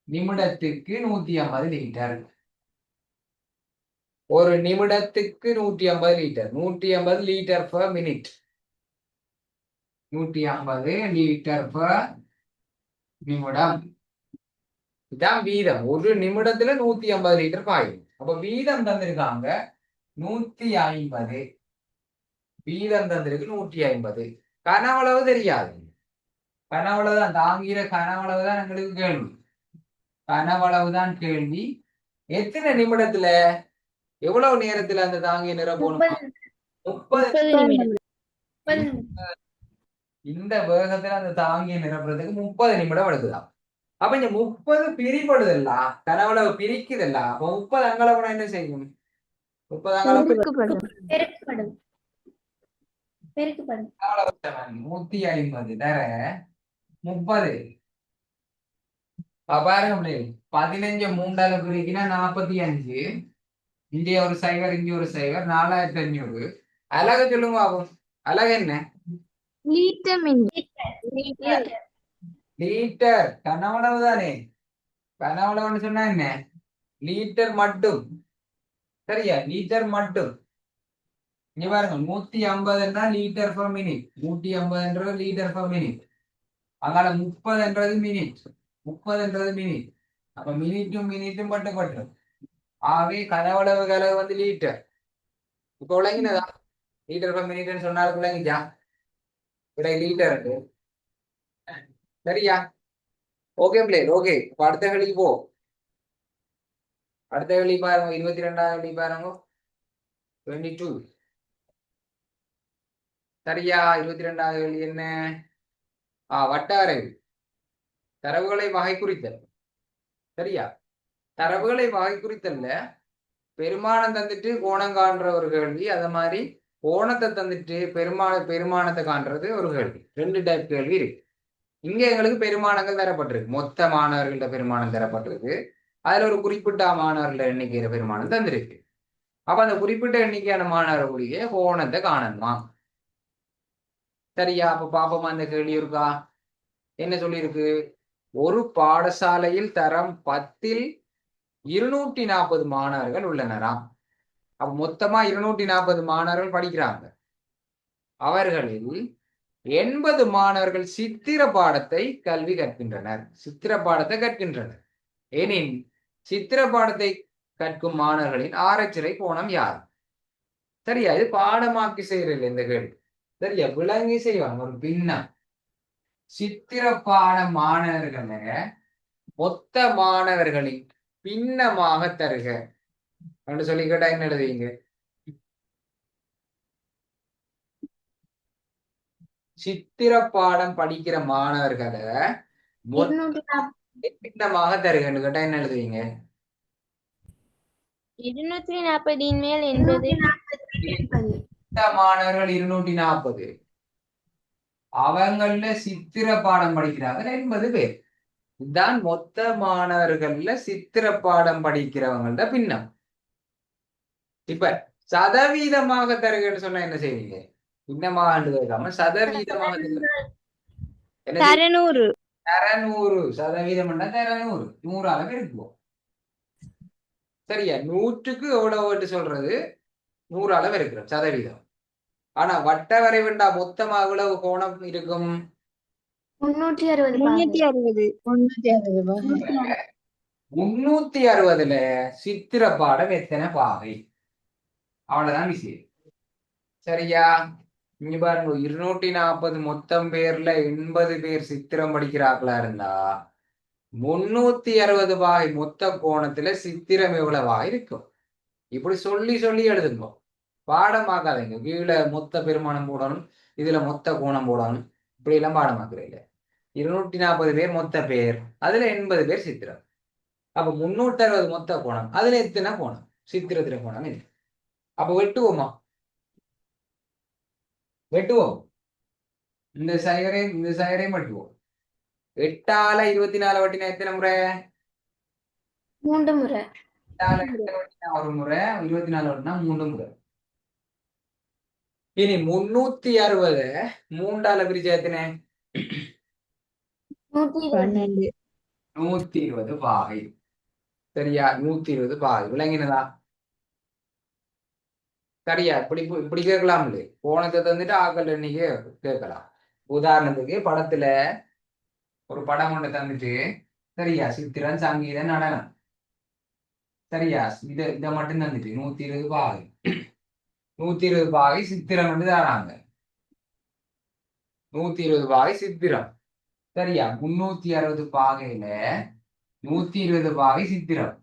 150 லிட்டர் ஒரு நிமிடத்துக்கு 150 litre 150 litre per minute 150 litre per நிமிடம் இதான் வீதம் ஒரு நிமிடத்துல 150 லிட்டர் பாயும் அப்ப வீதம் தந்திருக்காங்க 150 வீதம் தந்திருக்கு 150 கனவளவு தெரியாது கனவளவு தான் தாங்கிற கனவளவு தான் எங்களுக்கு கேள்வி கனவளவு தான் கேள்வி எத்தனை நிமிடத்துல எவ்வளவு நேரத்துல அந்த தாங்கிய நிரப்பணும் 30 இந்த வேகத்துல அந்த தாங்கிய நிரப்புறதுக்கு 30 நிமிடம் எடுக்குதான் அப்ப இங்க 30 பிரிபடுதல்ல கனவளவு பிரிக்குதல்ல அப்ப 30 அங்களவுனா என்ன செய்யும் 30 அங்களவு 150 தர 30 பாருங்க 15 3ஆல பிரிக்கினா 45 இங்கே ஒரு சைவர் இங்க ஒரு சைவர் 4500 அழகு சொல்லுங்க ஆகும் அழகு என்ன லிட்டர் கனவளவு தானே கனவளவுன்னு சொன்னா என்ன லிட்டர் மட்டும் சரியா லிட்டர் மட்டும் இங்க பாருங்க 150 litre per minute 150 litre per minute அங்கால 30 மினிட் 30 மினிட் அப்ப மினிட்டும் பட்டு ஆகவே கனவளவு கலவு லிட்டர் இப்ப விளங்கினதா லிட்டர் பர் மினிட்னு சொன்னாலும் விளங்கிச்சா விட லிட்டர் சரியா ஓகே பிளேட் ஓகே இப்ப அடுத்த கேள்விக்கு போ அடுத்த கேள்வி பாருங்க 22வது கேள்வி பாருங்க 22 சரியா 22வது கேள்வி என்ன வட்டாரை தரவுகளை வகை குறித்தல் சரியா தரவுகளை வகை குறித்தல்ல பெருமானம் தந்துட்டு கோணம் காண்ற ஒரு கேள்வி அத மாதிரி கோணத்தை தந்துட்டு பெருமானத்தை காண்றது ஒரு கேள்வி 2 டைப் கேள்வி இருக்கு இங்க எங்களுக்கு பெருமானங்கள் தரப்பட்டிருக்கு மொத்த மாணவர்கள்ட்ட பெருமானம் தரப்பட்டிருக்கு அதுல ஒரு குறிப்பிட்ட மாணவர்கள் எண்ணிக்கையில பெருமானம் தந்திருக்கு அப்ப அந்த குறிப்பிட்ட எண்ணிக்கையான மாணவர்களுடைய கோணத்தை காணணுமா சரியா அப்ப பாப்போமா அந்த கேள்வி இருக்கா என்ன சொல்லியிருக்கு ஒரு பாடசாலையில் தரம் 10ல் 240 மாணவர்கள் உள்ளனராம் அப்ப மொத்தமா 240 மாணவர்கள் படிக்கிறாங்க அவர்களில் 80 மாணவர்கள் சித்திர பாடத்தை கல்வி கற்கின்றனர். சித்திர பாடத்தை கற்கின்றனர் எனின் சித்திர பாடத்தை கற்கும் மாணவர்களின் ஆராய்ச்சிறை கோணம் யார்? சரியா, இது பாடமாக்கி செய்யறது இந்த கேள்வி. சரியா, விளங்கி செய்வாங்க ஒரு பின்னம். சித்திர பாட மாணவர்களை மொத்த மாணவர்களின் பின்னமாக தருக என்று சொல்லி கேட்டா என்ன எழுதுவீங்க? சித்திர பாடம் படிக்கிற மாணவர்களை மொத்த பின்னமாக தருகன்னு கேட்டா என்ன எழுதுவீங்க? 240 மேல் 80. மாணவர்கள் 240, அவங்கள சித்திர பாடம் படிக்கிறாங்க 80 பேர். இதுதான் மொத்த மாணவர்கள்ல சித்திர பாடம் படிக்கிறவங்கள்ட பின்னம். இப்ப சதவீதமாக தருகன்னு சொன்னா என்ன செய்வீங்க? பின்னமாக கேட்காம சதவீதமாக என்ன 200. 200 சதவீதம் 200 100ஆல பெருக்குவோம். சரியா, 100க்கு எவ்வளவு சொல்றது 100ஆல பெருக்கிறோம் சதவீதம். ஆனா வட்ட வரைவுண்டா மொத்தமா எவ்வளவு கோணம் இருக்கும்? 360. 360ல சித்திர பாடம் எத்தனை பாகை? அவ்வளவுதான் விஷயம். சரியா, இங்க பாருங்க 240 மொத்தம் பேர்ல 80 பேர் சித்திரம் படிக்கிறார்களா இருந்தா 360 பாகை மொத்த கோணத்துல சித்திரம் எவ்வளவா இருக்கும்? இப்படி சொல்லி சொல்லி எழுதுங்க, பாடமாக்காதீங்க. கீழே மொத்த பெருமானம் போடணும், இதுல மொத்த கோணம் போடணும், இப்படி எல்லாம் பாடமாக்குறீங்க. 240 பேர் மொத்த பேர், அதுல 80 பேர் சித்திரம். அப்ப 360 மொத்த கோணம், அதுல எத்தனை கோணம்? சித்திரத்துல கோணம் இருக்கு. அப்ப வெட்டுவோமா? வெட்டுவோம். இந்த சைவரையும் வெட்டுவோம். 8ஆல 24 வட்டினா எத்தனை முறை? 3 முறை. 8ஆல 8 வட்டினா ஒரு முறை, 24 வட்டினா 3 முறை. இனி 360 3ஆல பிரிச்சா எத்தனை? 120. 120 பாகை. சரியா, 120 பாகை. விளங்கினதா? சரியா, இப்படி கேட்கலாம். கோணத்தை தந்துட்டு ஆக்கள் எண்ணிக்கை கேட்கலாம். உதாரணத்துக்கு படத்துல ஒரு படம் ஒண்ணு தந்துட்டு, சரியா, சித்திரம் சங்கீதம் நடனம், சரியா, இதை மட்டும் தந்துட்டு 120 பாகை 120 பாகை சித்திரம் வந்து தராங்க. 120 பாகை சித்திரம். சரியா, 360 பாகையில 120 பாகை சித்திரம்.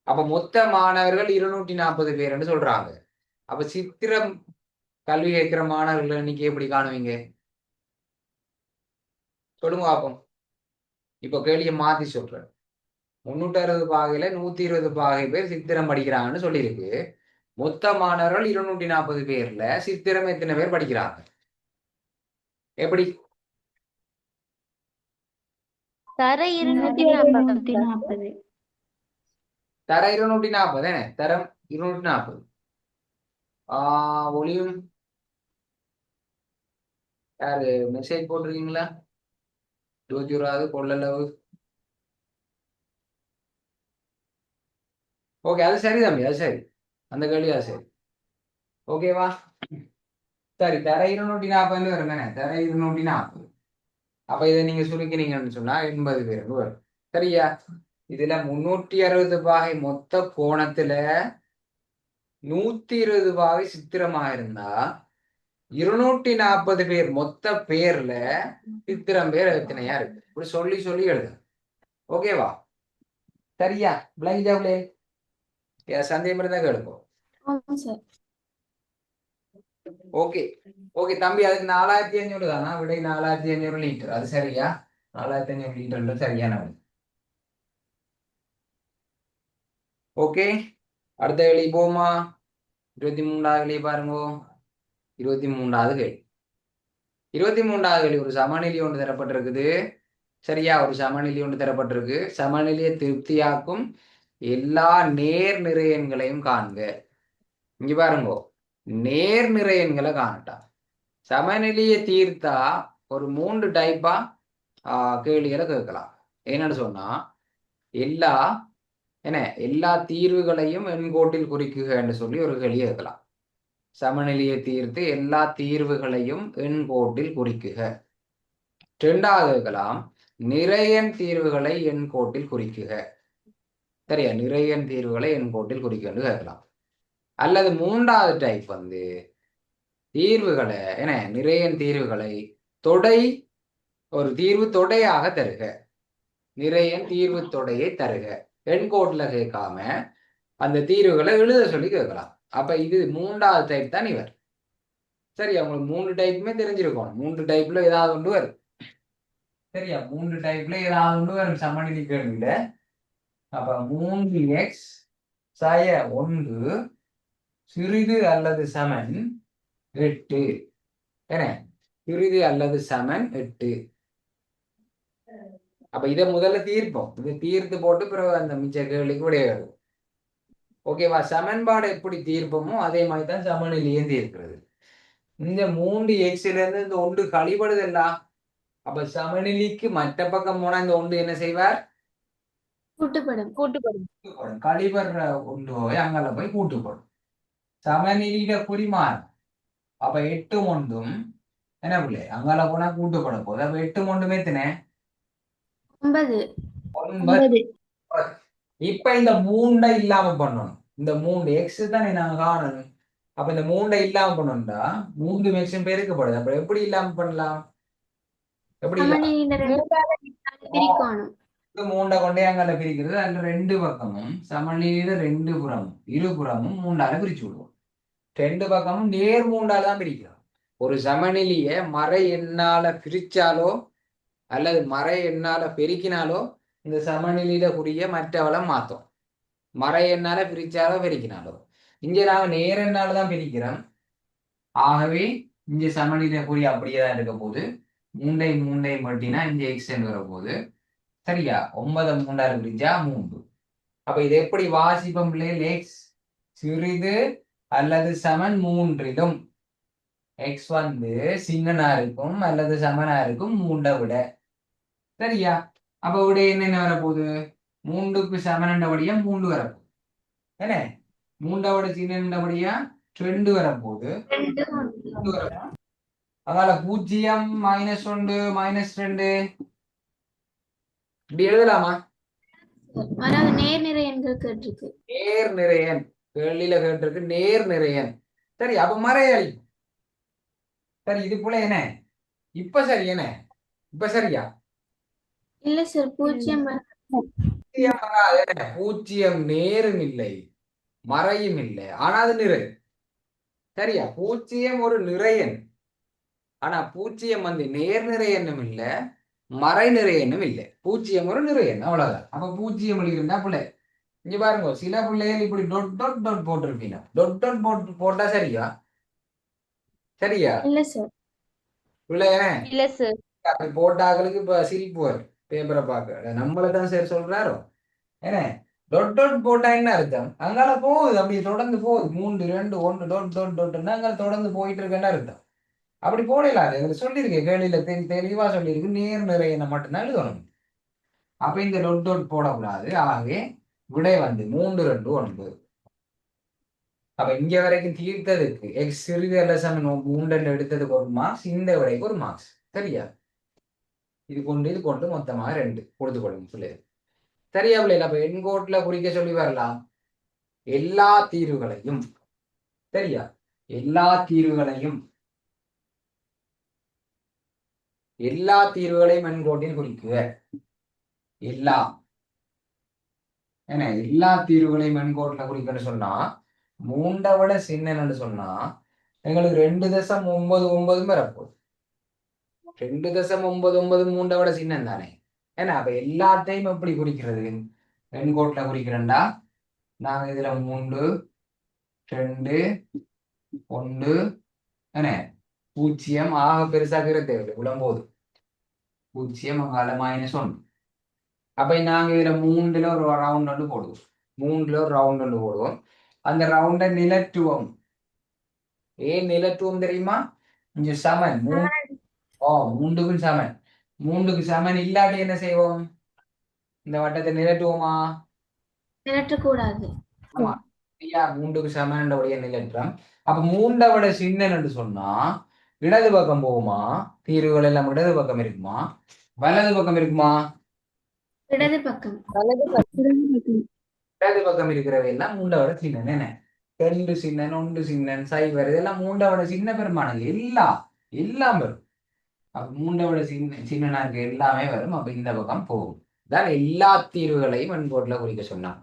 அப்ப மொத்த மாணவர்கள் 240 பேர்னு சொல்றாங்க. அப்ப சித்திரம் கல்வி கேட்கிற மாணவர்கள் இன்னைக்கு எப்படி காணுவீங்க? சொல்லுங்க பாப்போம். இப்ப கேள்வியை மாத்தி சொல்றேன். 360 பாகையில 120 பாகை பேர் சித்திரம் படிக்கிறாங்கன்னு சொல்லியிருக்கு. மொத்த மாணவர்கள் 240 பேர்ல சித்திரம் எத்தனை பேர் படிக்கிறாங்க? எப்படி? தர 240. தர 240 தரம் 240. ஒளியும் யாரு மெசேஜ் போட்டிருக்கீங்களா? 21 கொள்ளளவு. ஓகே, அது சரி தம்பி, அது சரி. அந்த கேள்வி அது சரி. ஓகேவா? சரி, தர 240 வரும் தானே, தர 240. அப்ப இதை நீங்க சுருக்கினீங்கன்னு சொன்னா 80 பேருக்கு வரும். சரியா, இதுல 360 பாகை மொத்த கோணத்துல 120 பாகை சித்திரமா இருந்தா 240 பேர் மொத்த பேர்ல சித்திரம் பேர் எத்தனையா இருக்கு? இப்படி சொல்லி சொல்லி எழுது. ஓகேவா? சரியா, பிளைஜாப்லே சந்தேகம் இருந்தா கேளுப்போம். ஓகே ஓகே தம்பி, அதுக்கு 4500 தானா விடை? 4500 லிட்டர். அது சரியா? 4500 லிட்டர் சரியான விடை. ஓகே, அடுத்த கேள்வி போமா. 23வது கேள்வி பாருங்க. 23வது கேள்வி. 23வது கேள்வி ஒரு சமநிலை ஒன்று தரப்பட்டிருக்குது. சரியா, ஒரு சமநிலை ஒன்று தரப்பட்டிருக்கு. சமநிலையை திருப்தியாக்கும் எல்லா நேர் நிறையன்களையும் காண்க. இங்க பாருங்க, நேர் நிறையன்களை காணட்டா. சமநிலையை தீர்த்தா ஒரு 3 டைப்பா கேள்விகளை கேட்கலாம். என்னன்னு சொன்னா, எல்லா தீர்வுகளையும் எண்கோட்டில் குறிக்குகன்னு சொல்லி ஒரு கேள்வி கேட்கலாம். சமநிலையை தீர்த்து எல்லா தீர்வுகளையும் எண்கோட்டில் குறிக்குக. இரண்டாவது இருக்கலாம், நிறையன் தீர்வுகளை எண்கோட்டில் குறிக்குக. சரியா, நிறையன் தீர்வுகளை எண்கோட்டில் குறிக்கன்னு கேட்கலாம். அல்லது மூன்றாவது டைப் வந்து தீர்வுகளை நிறையன் தீர்வுகளை தொடை ஒரு தீர்வு தொடையாக தருக. நிறையன் தீர்வு தொடையை தருக. எண்கோட்ல கேட்காம அந்த தீர்வுகளை எழுத சொல்லி கேட்கலாம். அப்ப இது மூன்றாவது டைப் தான் இவர். சரியா, உங்களுக்கு 3 டைப்புமே தெரிஞ்சிருக்கும். 3 டைப்ல ஏதாவது ஒன்று வரும். சரியா, 3 டைப்ல ஏதாவது ஒன்று வரும் சமநிலை கேள்வியில. அப்ப 3x சய 1 சிறிது அல்லது சமன் 8. சிறிது அல்லது சமன் 8. அப்ப இதை முதல்ல தீர்ப்போம். இதை தீர்த்து போட்டு பிறகு அந்த மிச்ச கேள்விக்கு விடையாது. ஓகேவா, சமன்பாடு எப்படி தீர்ப்போமோ அதே மாதிரி தான் சமநிலையும் தீர்க்கிறது. இந்த 3x இருந்து இந்த 1 கழிபடுதல்ல. அப்ப சமநிலைக்கு மற்ற பக்கம் போனா இந்த 1 என்ன செய்வார்? கூட்டுப்படும். கழிபடுற 1 போய் அங்கால போய் கூட்டுப்படும். சமநிலையில குறிமாறும். அப்ப 8 ஒன்றும் என்ன பிள்ளை அங்கால போனா கூட்டுப்படும் போது அப்ப 8 ஒன்றுமே எத்தனை? 9. 9. இப்ப இந்த 3 இல்லாம பண்ணணும். இந்த 3 எக்ஸ் தானே நாங்க காணணும். அப்ப இந்த 3 இல்லாம பண்ணணும்டா 3 மேக்ஸிமம் பெருக்கப்படுது. அப்ப எப்படி இல்லாம பண்ணலாம்? எப்படி சமநிலையில பிரிக்கணும். 3 கொண்டே அங்கால பிரிக்கிறது. அதுல 2 பக்கமும் சமநிலையில 2 புறமும் இருபுறமும் 3ஆல பிரிச்சு விடுவோம். 2 பக்கமும் நேர் 3ஆல தான் பிரிக்கிறோம். ஒரு சமநிலைய மறை எண்ணால பிரிச்சாலோ அல்லது மறை எண்ணால பெருக்கினாலோ இந்த சமநிலையில குறிய மற்றவளை மாத்தோம். மறை எண்ணால பிரிச்சாலோ பெருக்கினாலோ. இங்க நாங்க நேர எண்ணால தான் பிரிக்கிறோம். ஆகவே இங்க சமநிலை குறி அப்படியே தான் இருக்க போகுது. 3 மட்டினா இங்க எக்ஸ் வர போகுது. சரியா, 9 3ஆல பிரிச்சா 3. அப்ப இது எப்படி வாசிப்போம் பிள்ளைகள்? எக்ஸ் சிறிது அல்லது சமன் 3லும் எக்ஸ் வந்து சின்னனா இருக்கும் அல்லது சமனா இருக்கும் 3 விட. சரியா, அப்ப விட என்னென்ன வரப்போகுது? 3க்கு சமனண்டபடியா 3 வரப்போகுது. என்ன 3 விட சின்னபடியா 2 வரப்போகுது. அதனால 0 -1 -2 இப்படி எழுதலாமா? அதாவது நேர் நிறை எண்கள் கேட்டிருக்கு. நேர் நிறையன் கேள்வியில கேட்டிருக்கு. நேர் நிறையன். சரி, அப்ப மறையல். சரி, இது போல என்ன இப்ப சரி என்ன இப்ப சரியா? இல்ல சார், 0 0 நேரும் இல்லை மறையும் இல்லை. ஆனா அது நிறை. சரியா, 0 ஒரு நிறையன். ஆனா 0 வந்து நேர் நிறையன்னும் இல்ல மறை நிறையன்னும் இல்லை. 0 ஒரு நிறையன், அவ்வளவுதான். அப்ப 0 எழுதிருந்தா பிள்ளை இங்க பாருங்க, சில பிள்ளைகள் இப்படி டொட் டொட் டொட் போட்டிருப்பீங்க. டொட் டொட் போட்டா சரியா? சரியா இல்ல சார். பிள்ளைய இல்ல சார். அப்படி போட்டாக்களுக்கு இப்ப சிரிப்பு வரும் பேப்பரை பார்க்க. நம்மளை தான் சரி சொல்றாரோ. ஏன்னா டொட் டொட் போட்டா என்ன அர்த்தம்? அங்கால போகுது, அப்படி தொடர்ந்து போகுது. 3 2 1 டொட் டொட் டொட்னா அங்கால தொடர்ந்து போயிட்டு இருக்குன்னு அர்த்தம். அப்படி போடலாம். எங்களுக்கு சொல்லியிருக்கேன் கேள்வியில தெளிவா சொல்லியிருக்கு. நேர் நிறைய மட்டும்தான் எழுதணும். அப்ப இந்த டொட் டொட் போடக்கூடாது. ஆகவே விடை வந்து 3 2 1. அப்ப இங்க வரைக்கும் தீர்த்ததுக்கு எக்ஸ் சிறிது அல்ல சமன் 3 எடுத்ததுக்கு ஒரு மார்க்ஸ், இந்த விடைக்கு ஒரு மார்க்ஸ். சரியா, இது கொண்டு மொத்தமா 2 கொடுத்து கொள்ளுங்க பிள்ளைகள். சரியா பிள்ளைகள்? அப்ப எண்கோட்ல குறிக்க சொல்லி வரலாம் எல்லா தீர்வுகளையும். சரியா, எல்லா தீர்வுகளையும் எண்கோட்டில் குறிக்குக. எல்லா தீர்வுகளையும் எண்கோட்ல குறிக்கன்னு சொன்னா 3 விட சின்னன்னு சொன்னா எங்களுக்கு 2.99 வரப்போகுது. 2.99 3 விட சின்னம் தானே. ஏன்னா அப்ப எல்லாத்தையும் எப்படி குறிக்கிறது? எண்கோட்ல குறிக்கிறேன்டா நாங்க இதுல 3 2 1 என்ன 0 ஆக பெருசாக தேவை உளம்போது 0 அங்கால -1. அப்ப நாங்க இதுல 3ல ஒரு ரவுண்ட் ஒன்று போடுவோம். 3ல ஒரு ரவுண்ட் ஒன்று போடுவோம். அந்த ரவுண்ட நிலத்துவம். ஏன் நிலத்துவம் தெரியுமா? இங்க சமன் 3க்கும் சமன். 3க்கு சமன் இல்லாட்டி என்ன செய்வோம்? இந்த வட்டத்தை நிலட்டுவோமா? நிலற்றக்கூடாது. ஆமா, சரியா? 3க்கு சமன் உடைய நிலற்றம். அப்ப 3ஐ விட சின்னன்னு சொன்னா இடது பக்கம் போகுமா? தீர்வுகள் எல்லாம் இடது பக்கம் இருக்குமா, வலது பக்கம் இருக்குமா? இடது பக்கம். இடது பக்கம் இருக்கிறவை எல்லாம் 3ஐ விட சின்ன என்ன? 2 சின்னன், 1 சின்னன், சைபர் இதெல்லாம் 3ஐ விட சின்ன பெருமானங்கள் எல்லாம் வரும். அப்ப 3ஐ விட சின்னனா இருக்க எல்லாமே வரும். அப்ப இந்த பக்கம் போகும். இதான் எல்லா தீர்வுகளையும் எண்கோட்ல குறிக்க சொன்னான்.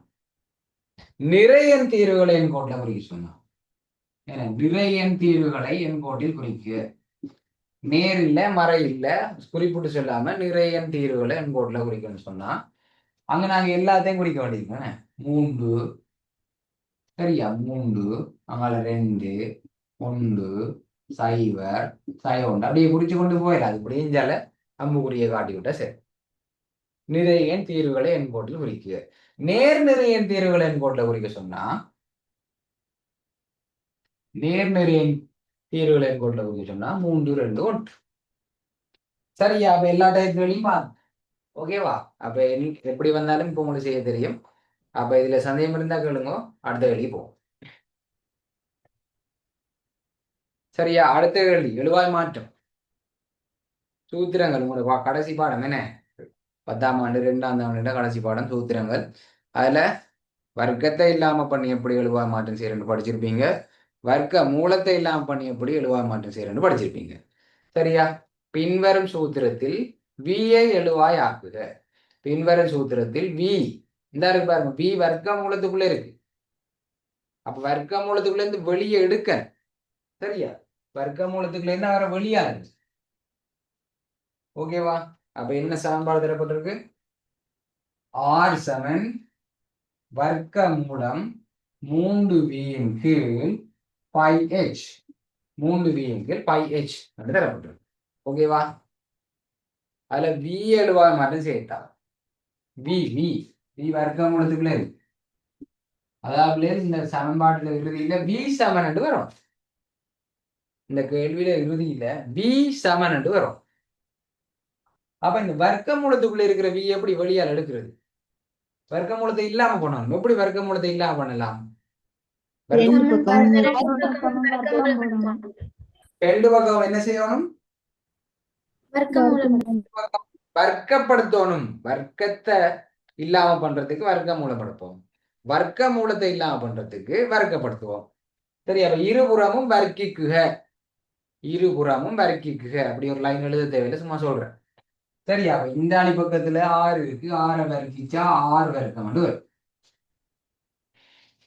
நிறைய தீர்வுகளை எண்கோட்ல குறிக்க சொன்னான். ஏன்னா நிறைய தீர்வுகளை எண்கோட்டில் குறிக்க, நேர் இல்ல மறை இல்ல குறிப்பிட்டு சொல்லாம நிறைய தீர்வுகளை எண்கோட்ல குறிக்கணும்னு சொன்னா அங்க நாங்க எல்லாத்தையும் குறிக்க வேண்டியிருக்கோம். 3 சரியா, 3 அங்கால 2 1 சைபர் சைவம் அப்படியே குறிச்சு கொண்டு போயிடாது. இப்படி இஞ்சால அம்புக்குறியை காட்டி விட்டா சரி. நிறைய தீர்வுகளை எண்கோட்டில் குறிக்க. நேர் நிறைய தீர்வுகளை எண்கோட்டில் குறிக்க சொன்னா நேர் நிறைய தீர்வுகளை எண்கோட்டில் குறிக்க சொன்னா 3 2 1. சரியா? அப்ப எல்லா டைப்களையும் பாருங்க. ஓகேவா? அப்ப எப்படி வந்தாலும் இப்போ உங்களுக்கு செய்ய தெரியும். அப்ப இதுல சந்தேகம் இருந்தா கேளுங்க, அடுத்த கேள்வி போவோம். சரியா? அடுத்த கேள்வி எழுவாய் மாற்றம் சூத்திரங்கள். உங்களுக்கு கடைசி பாடம் என்ன? 10ஆம் ஆண்டு 2ஆம் ஆண்டு கடைசி பாடம் சூத்திரங்கள். அதுல வர்க்கத்தை இல்லாம பண்ணி எப்படி எழுவாய் மாற்றம் செய்யறேன்னு படிச்சிருப்பீங்க. வர்க்க மூலத்தை இல்லாம பண்ணி எப்படி எழுவாய் மாற்றம் செய்யறேன்னு படிச்சிருப்பீங்க. சரியா? பின்வரும் சூத்திரத்தில் வியை எழுவாய் ஆக்குக. பின்வரும் சூத்திரத்தில் வி இந்த இருக்கு பாருங்க, வி வர்க்க மூலத்துக்குள்ள இருக்கு. அப்ப வர்க்க மூலத்துக்குள்ள இருந்து வெளியே எடுக்க. சரியா? வர்க்க மூலத்துக்குள்ள இருந்து வர வெளியா இருக்கு. ஓகேவா? அப்ப என்ன சமன்பாடு தரப்பட்டிருக்கு? ஆர் சமன் வர்க்க மூலம் 3v கீழ் πh 3v கீழ் πh தரப்பட்டிருக்கு. ஓகேவா? அதுல வி எழுவாய் மாற்றம் சேர்த்தா வி வி வி வர்க்க மூலத்துக்குள்ள இருக்கு. அதாவது இந்த சமன்பாட்டுல இறுதியில வி சமன் என்று வரும். இந்த கேள்வியில இறுதியில வி சமன் என்று வரும். அப்ப இந்த வர்க்க மூலத்துக்குள்ள இருக்கிற வி எப்படி வெளியால் எடுக்கிறது? வர்க்க மூலத்தை இல்லாம பண்ணணும். எப்படி வர்க்க மூலத்தை இல்லாம பண்ணலாம்? ரெண்டு பக்கம் என்ன செய்யணும்? வர்க்கப்படுத்தணும். வர்க்கத்தை இல்லாம பண்றதுக்கு வர்க்க மூலம் எடுப்போம். வர்க்க மூலத்தை இல்லாம பண்றதுக்கு வர்க்கப்படுத்துவோம். சரி, அப்ப இருபுறமும் வர்க்கிக்குக. இருபுறமும் வர்க்கிக்குக அப்படி ஒரு லைன் எழுத தேவையில்லை, சும்மா சொல்றேன். சரியா? அப்ப இந்த அணி பக்கத்துல 6 இருக்கு. 6 வர்க்கிச்சா 6 வர்க்கம் வரும்.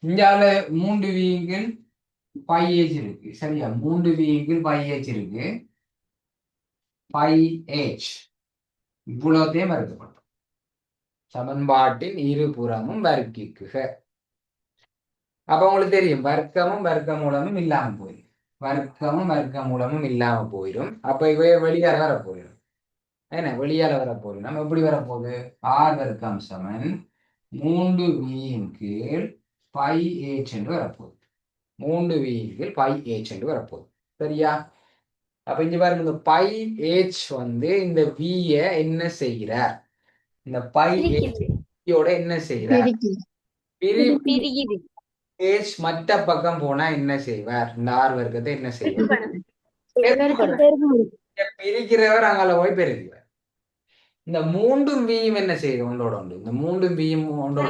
இந்தியாவில 3 வீங்கில் πh இருக்கு. சரியா? 3 வீங்கில் πh இருக்கு. πh இவ்வளோத்தையும் வர்க்கப்படும். சமன்பாட்டின் இருபுறமும் வர்க்கிக்குக. அப்ப உங்களுக்கு தெரியும் வர்க்கமும் வர்க்க மூலமும் இல்லாம போயிடும். வர்க்கமும் வர்க்க மூலமும் இல்லாம போயிடும். அப்ப இவைய வெளியால வர போயிடும். என்ன வெளியால வர போயிடும்? நம்ம எப்படி வரப்போகுது? ஆர் வர்க்கம் சமன் 3v கீழ் πh என்று வரப்போகுது. 3v கீழ் πh என்று வரப்போகுது. சரியா? அப்ப இங்க பாருங்க, இந்த πh வந்து இந்த v என்ன செய்கிறார்? இந்த πh என்ன செய்கிறார்? h மற்ற பக்கம் போனா என்ன செய்வார்? இந்த ஆர் வர்க்கத்தை என்ன செய்வார்? பிரிக்கிறவர் அங்கால போய் பெருக்குவார். இந்த 3ம் வியும் என்ன செய்யுது? ஒன்றோட ஒன்று. இந்த 3ம் வியும் ஒன்றோட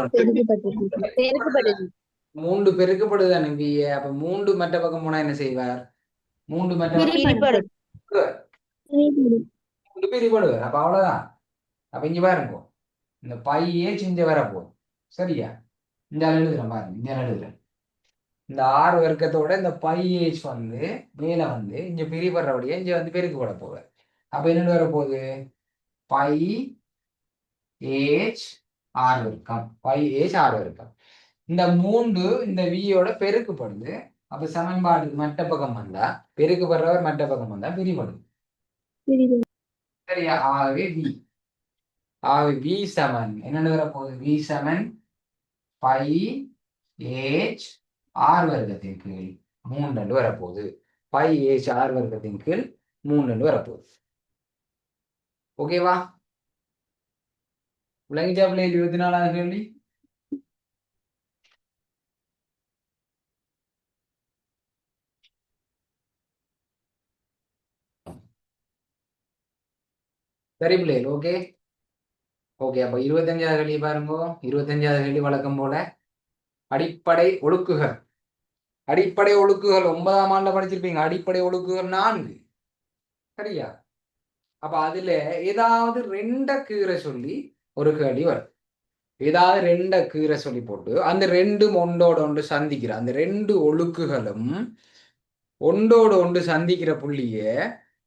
3 பெருக்கப்படுதானே விய. அப்ப 3 மற்ற பக்கம் போனா என்ன செய்வார்? 3 மற்ற பிரிப்படுவார். அப்ப அவ்வளவுதான். அப்ப இங்க பாருங்க, இந்த பையே சிஞ்ச வரப்போகுது. சரியா? இந்த எழுதுறேன் பாருங்க, இந்த எழுதுறேன். இந்த 6 வர்க்கத்தோட இந்த πh வந்து மேல வந்து இங்க பிரிபடுறபடியே இங்க வந்து பெருக்கப்பட போகுது. அப்ப என்ன வரப்போகுது? πh ஆர் வர்க்கம். πh ஆர் வர்க்கம். இந்த 3 இந்த வியோட பெருக்கப்படுது. அப்ப சமன்பாடு மற்ற பக்கம் வந்தா பெருக்கப்படுறவர் மற்ற பக்கம் வந்தா பிரிபடுது. சரியா? ஆகவே வி ஆகவே வி சமன் என்னன்னு வரப்போகுது? வி சமன் πh ஆர் வர்க்கத்தின் கீழ் 3 வரப்போகுது. πh ஆர் வர்க்கத்தின் கீழ் 3 வரப்போகுது. ஓகேவா? விளங்கிச்சா பிள்ளை? 24வது கேள்வி. சரி பிள்ளைகள், ஓகே ஓகே. அப்ப 25வது கேள்வி பாருங்க. 25வது கேள்வி வழக்கம் போல அடிப்படை ஒழுக்குகள். அடிப்படை ஒழுக்குகள் 9ஆம் ஆண்டுல படிச்சிருப்பீங்க. அடிப்படை ஒழுக்குகள் 4. சரியா? அப்ப அதுல ஏதாவது ரெண்ட கீரை சொல்லி ஒரு கேள்வி வரும். ஏதாவது ரெண்ட கீரை சொல்லி போட்டு அந்த ரெண்டும் ஒன்றோட ஒன்று சந்திக்கிற அந்த ரெண்டு ஒழுக்குகளும் ஒன்றோடு ஒன்று சந்திக்கிற புள்ளிய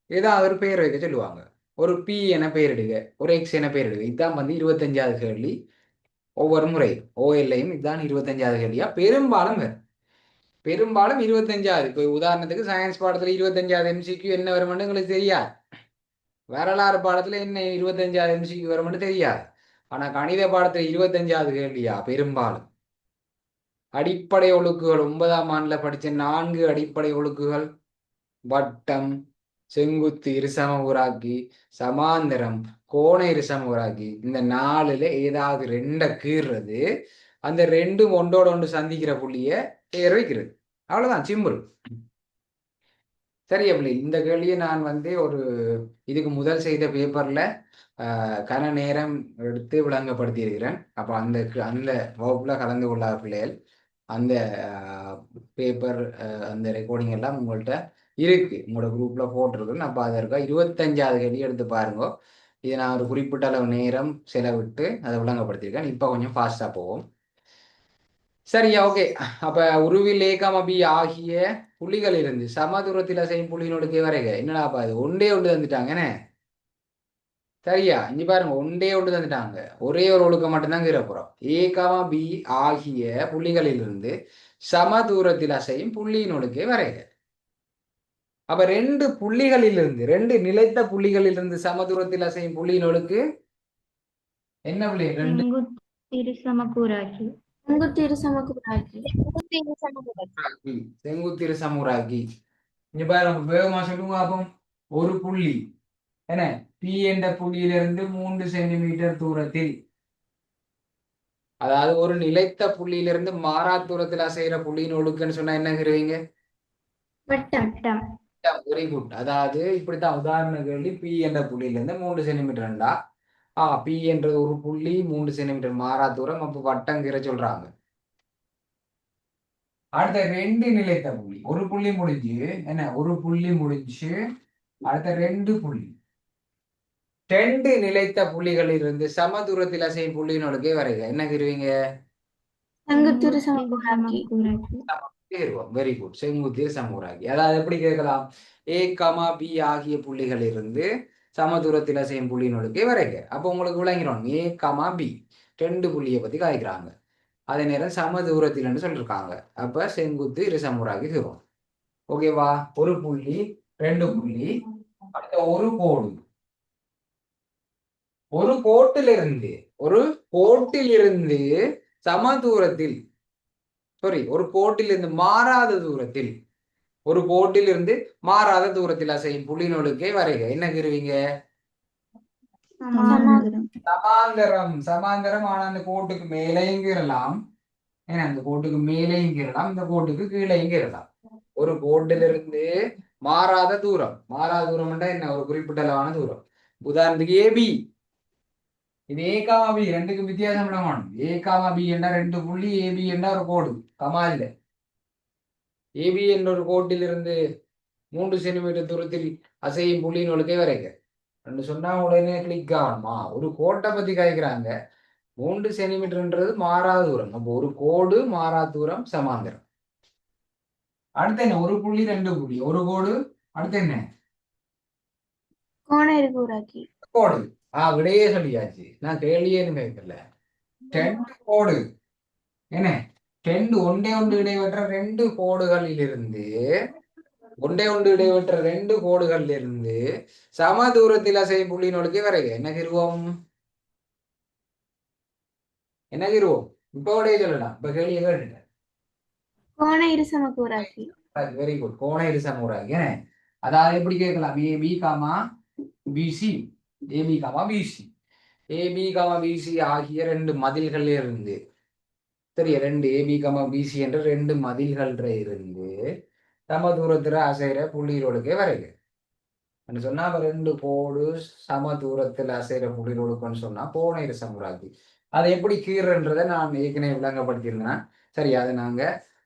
ஏதாவது ஒரு பெயர் வைக்க சொல்லுவாங்க. ஒரு பி என பெயரிடுக, ஒரு எக்ஸ் என பெயரிடுக. இதுதான் 25வது கேள்வி. ஒவ்வொரு முறை ஓஎல்லையும் இதுதான் 25வது கேள்வியா பெரும்பாலும் வரும். பெரும்பாலும் 25வது. இப்போ உதாரணத்துக்கு சயின்ஸ் பாடத்துல 25வது எம்சிக்யூ என்ன வரும்னு உங்களுக்கு தெரியாது. வரலாறு பாடத்துல என்ன 25வது எம்சிக்யூ வரும்னு தெரியாது. ஆனா கணித பாடத்துல 25வது கேள்வியா பெரும்பாலும். அடிப்படை ஒழுக்குகள் 9ஆம் ஆண்டுல படிச்ச 4 அடிப்படை ஒழுக்குகள்: வட்டம், செங்குத்து இருசமபுராக்கி, சமாந்தரம், கோண இருசமபுராக்கி. இந்த 4ல ஏதாவது ரெண்ட கீறுறது, அந்த ரெண்டும் ஒன்றோட ஒன்று சந்திக்கிற புள்ளிய பேர் வைக்கிறது. அவ்வளவுதான், சிம்பிள். சரி அப்படி இந்த கேள்வியை நான் ஒரு இதுக்கு முதல் செய்த பேப்பர்ல கன நேரம் எடுத்து விளங்கப்படுத்தி இருக்கிறேன். அப்ப அந்த அந்த வகுப்புல கலந்து கொள்ளாத பிள்ளைகள் அந்த பேப்பர் அந்த ரெக்கார்டிங் எல்லாம் உங்கள்கிட்ட இருக்கு, உங்களோட குரூப்ல போட்டிருக்கு. அப்போ அதை இருக்கா 25வது கேள்வி எடுத்து பாருங்க. இதை நான் ஒரு குறிப்பிட்ட அளவு நேரம் செலவிட்டு அதை விளங்கப்படுத்தியிருக்கேன். இப்போ கொஞ்சம் ஃபாஸ்டா போவோம். சரியா? ஓகே. அப்ப உருவில் ஏகாமபி ஆகிய புள்ளிகள் இருந்து சமதூரத்தில் செய்யும் புள்ளியினோடு வரைக என்னடா அது ஒன்றே ஒன்று தந்துட்டாங்கன்னு. சரியா? இங்க பாருங்க, ஒன்றே ஒன்று தந்துட்டாங்க. ஒரே ஒரு ஒழுக்கம் மட்டும்தான் கீறப்புறம். ஏகாமபி ஆகிய புள்ளிகளிலிருந்து சம தூரத்தில் அசையும் புள்ளியினொடுக்கே வரைக. அப்ப ரெண்டு புள்ளிகளிலிருந்து, ரெண்டு நிலைத்த புள்ளிகளிலிருந்து சம தூரத்தில் அசையும் புள்ளியினொடுக்கு என்ன புள்ளி? ரெண்டு சமக்கூராக்கி. செங்குத்திரு சமக்கூராக்கி. செங்குத்திரு சமூராக்கி. இங்க பாருங்க, வேகமா சொல்லுங்க அப்போ. ஒரு புள்ளி என்ன பி என்ற புள்ளியிலிருந்து 3 சென்டிமீட்டர் தூரத்தில், அதாவது ஒரு நிலைத்த புள்ளியிலிருந்து மாறா தூரத்தில் அசைகிற புள்ளியின் ஒழுக்குன்னு சொன்னா என்ன செய்வீங்க? வட்டம். Very good. அதாவது இப்படித்தான் உதாரண கேள்வி. பி என்ற புள்ளியிலிருந்து 3 சென்டிமீட்டர்ண்டா பி என்றது ஒரு புள்ளி 3 சென்டிமீட்டர் மாறா தூரம். அப்ப வட்டம் கீற சொல்றாங்க. அடுத்த ரெண்டு நிலைத்த புள்ளி, ஒரு புள்ளி முடிஞ்சு என்ன, ஒரு புள்ளி முடிஞ்சு அடுத்த ரெண்டு புள்ளி, ரெண்டு நிலைத்த புள்ளிகளில் இருந்து சம தூரத்தில் அசையும் புள்ளியினோடுக்கே வரைக என்ன கீறுவீங்க? செங்குத்திரு சமக்கூராக்கி. Very good. செங்குத்திர் சமூராக்கி. அதாவது எப்படி கேட்கலாம்? ஏ கமா பி ஆகிய புள்ளிகளில் இருந்து சம தூரத்தில் அசையும் புள்ளியினோடுக்கே வரைக. அப்போ உங்களுக்கு விளங்கிடும், ஏ கமா பி ரெண்டு புள்ளியை பத்தி காய்க்கிறாங்க. அதே நேரம் சம தூரத்தில் சொல்லிருக்காங்க. அப்ப செங்குத்து இரு சமூராக்கி தருவோம். ஓகேவா? ஒரு புள்ளி, ரெண்டு புள்ளி, அடுத்த ஒரு கோடு. ஒரு கோட்டிலிருந்து, ஒரு கோட்டிலிருந்து சம தூரத்தில், சாரி, ஒரு கோட்டிலிருந்து மாறாத தூரத்தில், ஒரு கோட்டிலிருந்து மாறாத தூரத்தில் அசையும் புள்ளினொடுக்கே வரைக என்ன கீறுவீங்க? சமாந்தரம். சமாந்தரம். ஆனா அந்த கோட்டுக்கு மேலேயும் கீறலாம், ஏன்னா அந்த கோட்டுக்கு மேலேயும் கீறலாம், இந்த கோட்டுக்கு கீழேயும் கீறலாம். ஒரு கோட்டிலிருந்து மாறாத தூரம். மாறாத தூரம் என்ன? ஒரு குறிப்பிட்ட அளவான தூரம். உதாரணத்துக்கு ஏபி. இது ஏ காமா பி, ரெண்டுக்கும் வித்தியாசம் விடணும். ஏ காமா பி என்ற ரெண்டு புள்ளி, ஏபி என்ற ஒரு கோடு, கமா இல்ல. ஏபி என்ற ஒரு கோட்டிலிருந்து 3 சென்டிமீட்டர் தூரத்தில் அசையும் புள்ளியினொழுக்கே வரைக ரெண்டு சொன்னா உடனே கிளிக் ஆகணுமா? ஒரு கோட்டை பத்தி காய்க்கிறாங்க. 3 சென்டிமீட்டர்ன்றது மாறாத தூரம். அப்போ ஒரு கோடு மாறா தூரம் சமாந்தரம். அடுத்து என்ன? ஒரு புள்ளி, ரெண்டு புள்ளி, ஒரு கோடு. அடுத்து என்ன? கோண இருகூராக்கி. கோடு. விடையே சொல்லியாச்சு, நான் கேள்வியே கேட்கல. ரெண்டு கோடு என்ன? ரெண்டு ஒன்றே ஒன்று இடைவெற்ற ரெண்டு கோடுகளில் இருந்து, ஒன்றே ஒன்று இடைவெற்ற ரெண்டு கோடுகளில் இருந்து சம தூரத்தில் அசையும் புள்ளியினொடுக்கே வரைக என்ன கிருவோம்? என்ன கிருவோம்? இப்ப உடைய சொல்லலாம். இப்ப கேள்வியை கேட்டுட்டேன். கோண இரு சமக்கூராக்கி. Very good. கோண இரு சமூராக்கி. அதாவது எப்படி கேட்கலாம்? AB comma BC, AB comma BC, AB comma BC ஆகிய ரெண்டு மதில்கள் இருந்து, சரி, ரெண்டு ஏபி காமா பிசி என்ற ரெண்டு மதில்கள் இருந்து சம தூரத்துல அசைகிற புள்ளியினொடுக்கே வரைக. சொன்னா அப்ப 2 கோடு சம தூரத்துல அசைற புள்ளி ஒழுக்கம்னு சொன்னா கோண இருசமராக்கி. அதை எப்படி கீறுன்றதை நான் ஏற்கனவே விளங்கப்படுத்தியிருந்தேன். சரி, அதை நாங்க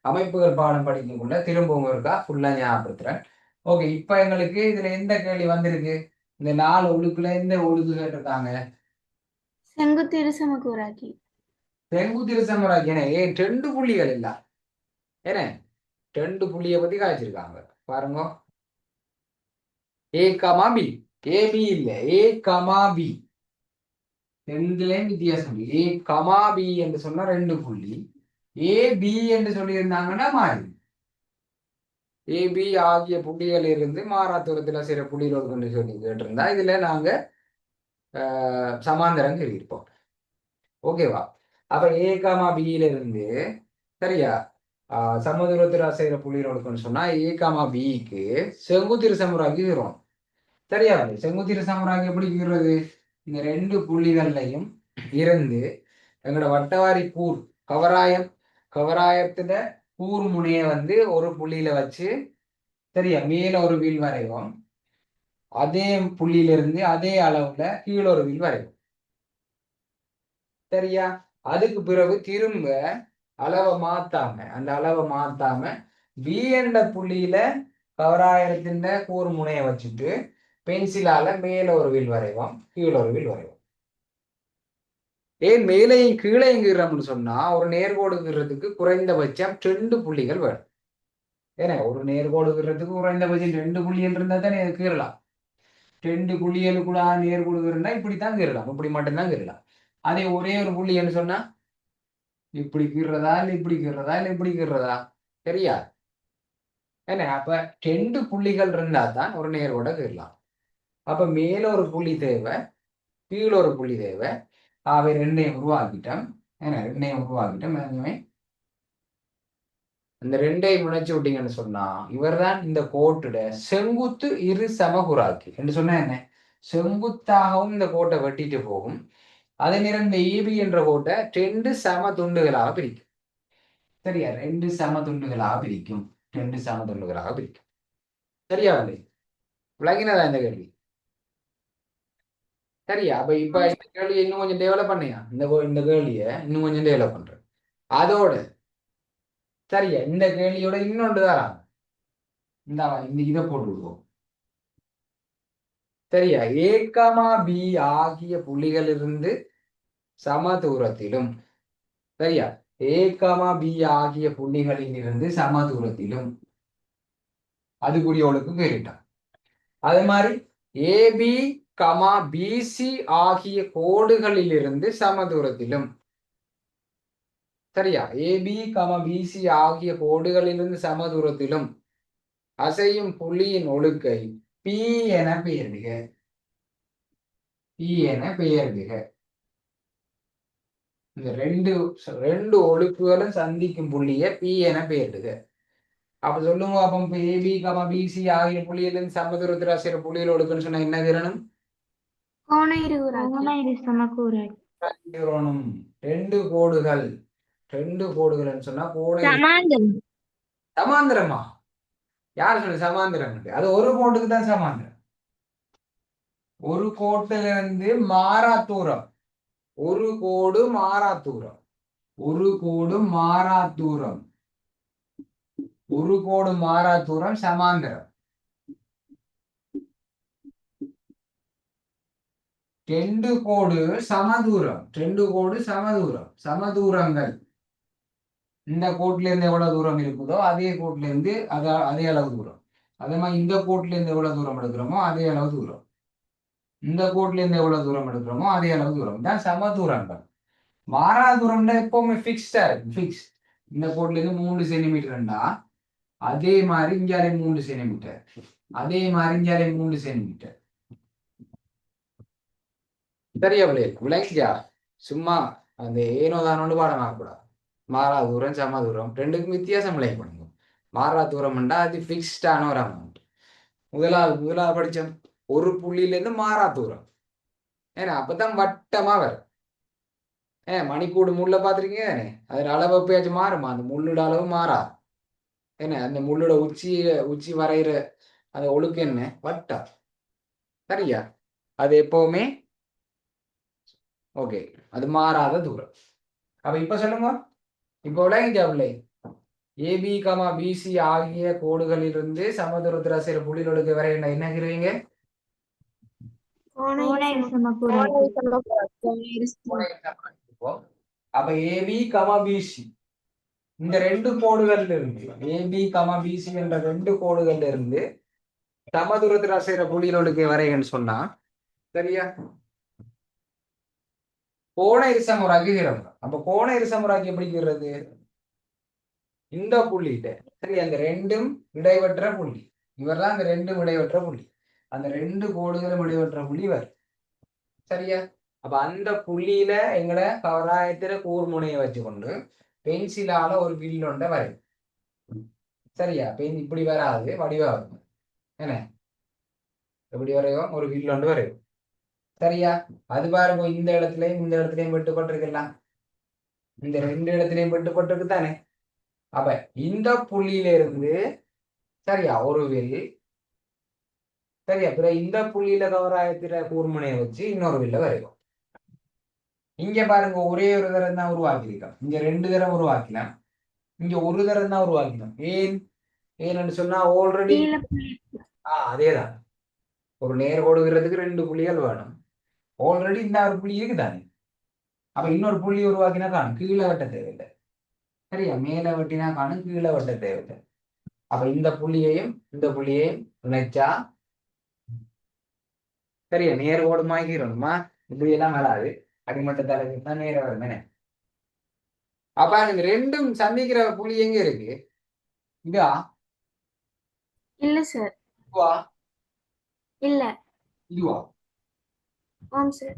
அமைப்புகள் பாடம் படிக்கக்குள்ள திரும்பவும் இருக்கா ஃபுல்லா ஞாபகப்படுத்துறேன். ஓகே, இப்ப எங்களுக்கு இதுல எந்த கேள்வி வந்திருக்கு? இந்த 4 ஒழுக்குல எந்த ஒழுக்கு கேட்டிருக்காங்க? செங்குத்து இருசமக்கூறாக்கி. செங்குத்து இருசமராக்கி. ஏன்னா 2 புள்ளிகள் இல்ல, ஏன்னா 2 புள்ளியை பத்தி காய்ச்சிருக்காங்க பாருங்க. ஏ கமா பி. ஏபி இல்ல, ஏ கமா பி. ரெண்டுலயும் வித்தியாசம். ஏ கமா பி என்று சொன்னா 2 புள்ளி. ஏ பி என்று சொல்லியிருந்தாங்கன்னா மாறி ஏபி ஆகிய புள்ளிகள் இருந்து மாறா தூரத்துல சில புள்ளிகள் கொண்டு சொல்லி கேட்டிருந்தா இதுல நாங்க சமாந்தரம் எழுதியிருப்போம். ஓகேவா? அப்ப ஏ காமா பியில இருந்து சரியா சமதூரத்துல செய்யற புள்ளிகள் சொன்னா ஏ காமா பிக்கு செங்குத்திரு சமராக்கி வரும். சரியா? செங்குத்திரு சமராக்கி எப்படி கீறுறது? இந்த 2 புள்ளிகள்லையும் இருந்து எங்களோட வட்டவாரி கூர் கவராயத்துல கூர் முனைய வந்து ஒரு புள்ளியில வச்சு சரியா மேல ஒரு வில் வரைவோம். அதே புள்ளியிலிருந்து அதே அளவுல கீழே ஒரு வில் வரைவோம். சரியா? அதுக்கு பிறகு திரும்ப அந்த அளவை மாத்தாம பி என்ற புள்ளியில கவராயத்தின் கூர் முனைய வச்சுட்டு பென்சிலால மேல ஒரு வில் வரைவோம், கீழே ஒரு வில் வரைவோம். ஏன் மேலையும் கீழையும் கீறோம்னு சொன்னா ஒரு நேர்கோடுங்கிறதுக்கு குறைந்தபட்சம் 2 புள்ளிகள் வேணும். ஏன்னா ஒரு நேர்கோடுங்கிறதுக்கு குறைந்தபட்சம் 2 புள்ளிகள் இருந்தா தானே கீறலாம். 2 புள்ளிகளுக்குள்ள நேர்கோடு கீறனா இப்படித்தான் கீறலாம், இப்படி மட்டும்தான் கீறலாம். அதே ஒரே ஒரு புள்ளின்னு சொன்னா இப்படி கீறதா இல்லை இப்படி கீறதா இல்லை இப்படி கீறதா? சரியா? ஏன்னா அப்ப 2 புள்ளிகள் இருந்தா தான் ஒரு நேர்கோட கீறலாம். அப்ப மேல ஒரு புள்ளி தேவை, கீழே ஒரு புள்ளி தேவை. அவை ரெண்டையும் உருவாக்கிட்டோம். ஏன்னா ரெண்டையும் உருவாக்கிட்டோம். அந்த ரெண்டையும் முனைச்சு விட்டீங்கன்னு சொன்னா இவர்தான் இந்த கோட்டுட செங்குத்து இரு சமகுராக்கி என்று சொன்னா என்ன? செங்குத்தாகவும் இந்த கோட்டை வெட்டிட்டு போகும். அதே நேரம் இந்த ஏபி என்ற கோட்டை 2 சம துண்டுகளாக பிரிக்கும். சரியா? 2 சம துண்டுகளாக பிரிக்கும். 2 சம துண்டுகளாக பிரிக்கும். சரியா? விளங்கினதா இந்த கேள்வி? சரியா? அப்ப இப்ப இந்த கேள்வியை இன்னும் கொஞ்சம் டெவலப் பண்ணியா? இந்த கேள்வியை இன்னும் கொஞ்சம் டெவலப் பண்றேன். அதோட சரியா இந்த கேள்வியோட இன்னொன்று தான் இந்த இதை போட்டு விடுவோம். சரியா? ஏ கமா பி ஆகிய புள்ளிகளிலிருந்து சம தூரத்திலும் சரியா ஏ கமா பி ஆகிய புள்ளிகளில் இருந்து சம தூரத்திலும் அது கூடியவளுக்கு கேட்டான். அதே மாதிரி ஏபி கமா பிசி ஆகிய கோடுகளில் இருந்து சம தூரத்திலும் சரியா ஏபி கமா பிசி ஆகிய கோடுகளிலிருந்து சம தூரத்திலும் அசையும் புள்ளியின் ஒழுக்கை பி என பெயரிடுக. பி என பெயரிடுக. இந்த ரெண்டு ஒழுக்குகளும் சந்திக்கும் புள்ளிய பி என பெயரிடுக. அப்ப சொல்லுங்க, அப்ப ஏபி கமா பிசி ஆகிய புள்ளியிலிருந்து சம தூரத்தில் அசைற புள்ளியில் ஒழுக்குன்னு சொன்னா என்ன தீரணும்? கோண இருகுறாக்கி. கோண இருசமக்கூறாக்கி. ரெண்டு கோடுகள் சொன்னா கோண சமாந்திரமா? யார் சொல்லு சமாந்திரம்? அது ஒரு கோட்டுக்கு தான் சமாந்திரம். ஒரு கோட்டுல இருந்து மாறா தூரம், ஒரு கோடு மாறா தூரம், ஒரு கோடு மாறா தூரம், ஒரு கோடு மாறா தூரம் சமாந்திரம். ரெண்டு கோடு சமதூரம், ரெண்டு கோடு சமதூரம், சமதூரங்கள். இந்த கோட்ல இருந்து எவ்வளவு தூரம் இருக்குதோ அதே கோட்ல இருந்து அதே அளவு தூரம். அதே மாதிரி இந்த கோட்ல இருந்து எவ்வளவு தூரம் எடுக்கிறோமோ அதே அளவு தூரம், இந்த கோட்ல இருந்து எவ்வளவு தூரம் எடுக்கிறோமோ அதே அளவு தூரம் தான் சம தூரங்கள். மாறா தூரம்னா எப்பவுமே பிக்ஸ்டா இருக்கு. பிக்ஸ். இந்த கோட்ல இருந்து 3 சென்டிமீட்டர்ண்டா அதே மாதிரி இங்காலே 3 சென்டிமீட்டர், அதே மாதிரி இங்காலே 3 சென்டிமீட்டர். சரியா விளங்கியா? சும்மா அந்த ஏனோ தானோண்டு பாடம் ஆகக்கூடாது. மாறா தூரம் சம தூரம் ரெண்டுக்கும் வித்தியாசம் விளங்கி பண்ணுங்க. மாறா தூரம்ண்டா அது பிக்ஸ்டான ஒரு அமௌண்ட். முதலாவது படிச்சோம் ஒரு புள்ளியிலேருந்து மாறா தூரம். ஏன்னா அப்பதான் வட்டமா வரும். மணிக்கூடு முள்ள பார்த்துருக்கீங்க தானே? அதில் அளவு எப்பயாச்சும் மாறுமா? அந்த முள்ளோட அளவு மாறாது. ஏன்னா அந்த முள்ளோட உச்சி வரைகிற அந்த ஒழுக்கு என்ன? வட்டம். சரியா? அது எப்பவுமே ஓகே, அது மாறாத தூரம். அப்ப இப்ப சொல்லுங்க, இப்போ விளங்கிச்சாவில்லை? ஏபி கமா பிசி ஆகிய கோடுகளிலிருந்து சமதூரத்தில் சில புள்ளிகளுக்கு வரை என்ன செய்வீங்க? கோண இருசமக்கூறாக்கி அப்ப ஏபி கமா பிசி இந்த ரெண்டு கோடுகள்ல இருந்து, ஏபி கமா பிசி என்ற ரெண்டு கோடுகள்ல இருந்து சமதூரத்தில் செய்யற புள்ளிகளுக்கு வரைன்னு சொன்னா சரியா? கோண இருசமராக்கி தீரணும். அப்ப கோண இருசமராக்கி எப்படி தீர்றது? இந்த புள்ளிட்ட சரி, அந்த ரெண்டும் இடைவற்ற புள்ளி, இவர்தான் அந்த ரெண்டும் இடைவற்ற புள்ளி, அந்த ரெண்டு கோடுகளும் இடைவற்ற புள்ளி வரும். சரியா? அப்ப அந்த புள்ளியில எங்கட கவராயத்தில கூர்முனையை வச்சுக்கொண்டு பென்சிலால ஒரு வில்லொண்ட வரையும். சரியா? பெண் இப்படி வராது, வடிவா வரும். என்ன எப்படி வரையும்? ஒரு வில்லொண்டு வரையும். சரியா? அது பாருங்க, இந்த இடத்துலயும் இந்த இடத்துலயும் வெட்டுப்பட்டிருக்கலாம், இந்த ரெண்டு இடத்துலயும் வெட்டுப்பட்டிருக்கு தானே. அப்ப இந்த புள்ளியில இருந்து சரியா ஒரு வில், சரியா, பிறகு இந்த புள்ளியில கவராயத்தில கூர்முனையை வச்சு இன்னொரு வில்ல வரையும். இங்க பாருங்க, ஒரே ஒரு தரம் தான் உருவாக்கியிருக்கோம், இங்க ரெண்டு தரம் உருவாக்கலாம், இங்க ஒரு தரம் தான் உருவாக்கணும். ஏன்னு சொன்னா ஆல்ரெடி அதேதான், ஒரு நேர் கோடுகிறதுக்கு ரெண்டு புள்ளிகள் வேணும். ஆல்ரெடி இந்த ஒரு புள்ளி இருக்குதானே. அப்ப இன்னொரு புள்ளி உருவாக்கினா காணும், கீழே வெட்ட தேவையில்லை. சரியா? மேல வெட்டினா காணும், கீழே வெட்ட தேவையில்லை. அப்ப இந்த புள்ளியையும் இந்த புள்ளியையும் இணைச்சா சரியா நேர் கோடு மாய்க்கிறோம்மா. இப்படி எல்லாம் வராது, அடிமட்ட தலைக்கு தான் நேர வருமே. அப்ப இந்த ரெண்டும் சந்திக்கிற புள்ளி எங்க இருக்கு? இதா? இல்ல சார், இதுவா? இல்ல. இதுவா? ஆம் சார்.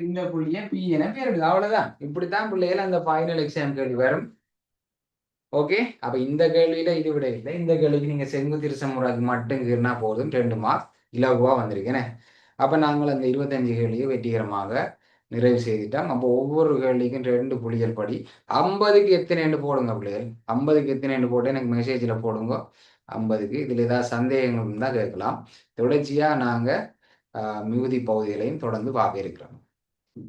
இந்த புள்ளிய பி என பேரிடுது. அவ்வளவுதான். இப்படித்தான் பிள்ளைகள் அந்த ஃபைனல் எக்ஸாம் கேள்வி வரும். ஓகே, அப்ப இந்த கேள்வியில இது விட இல்லை. இந்த கேள்விக்கு நீங்க செங்குத்து இருசமராக்கி மட்டும் கீறினா போதும், 2 மார்க் இலகுவா வந்திருக்கேன். அப்ப நாங்கள் அந்த 25 கேள்வியை வெற்றிகரமாக நிறைவு செய்துட்டோம். அப்போ ஒவ்வொரு கேள்விக்கும் 2 புள்ளிகள் படி 50க்கு எத்தனை போடுங்க பிள்ளைகள். 50க்கு எத்தனை போட்டு எனக்கு மெசேஜ்ல போடுங்க. 50க்கு இதுல ஏதாவது சந்தேகங்கள் இருந்தால் கேட்கலாம். தொடர்ச்சியா நாங்க மிகுதி பகுதிகளையும் தொடர்ந்து பார்க்க இருக்கிறோம்.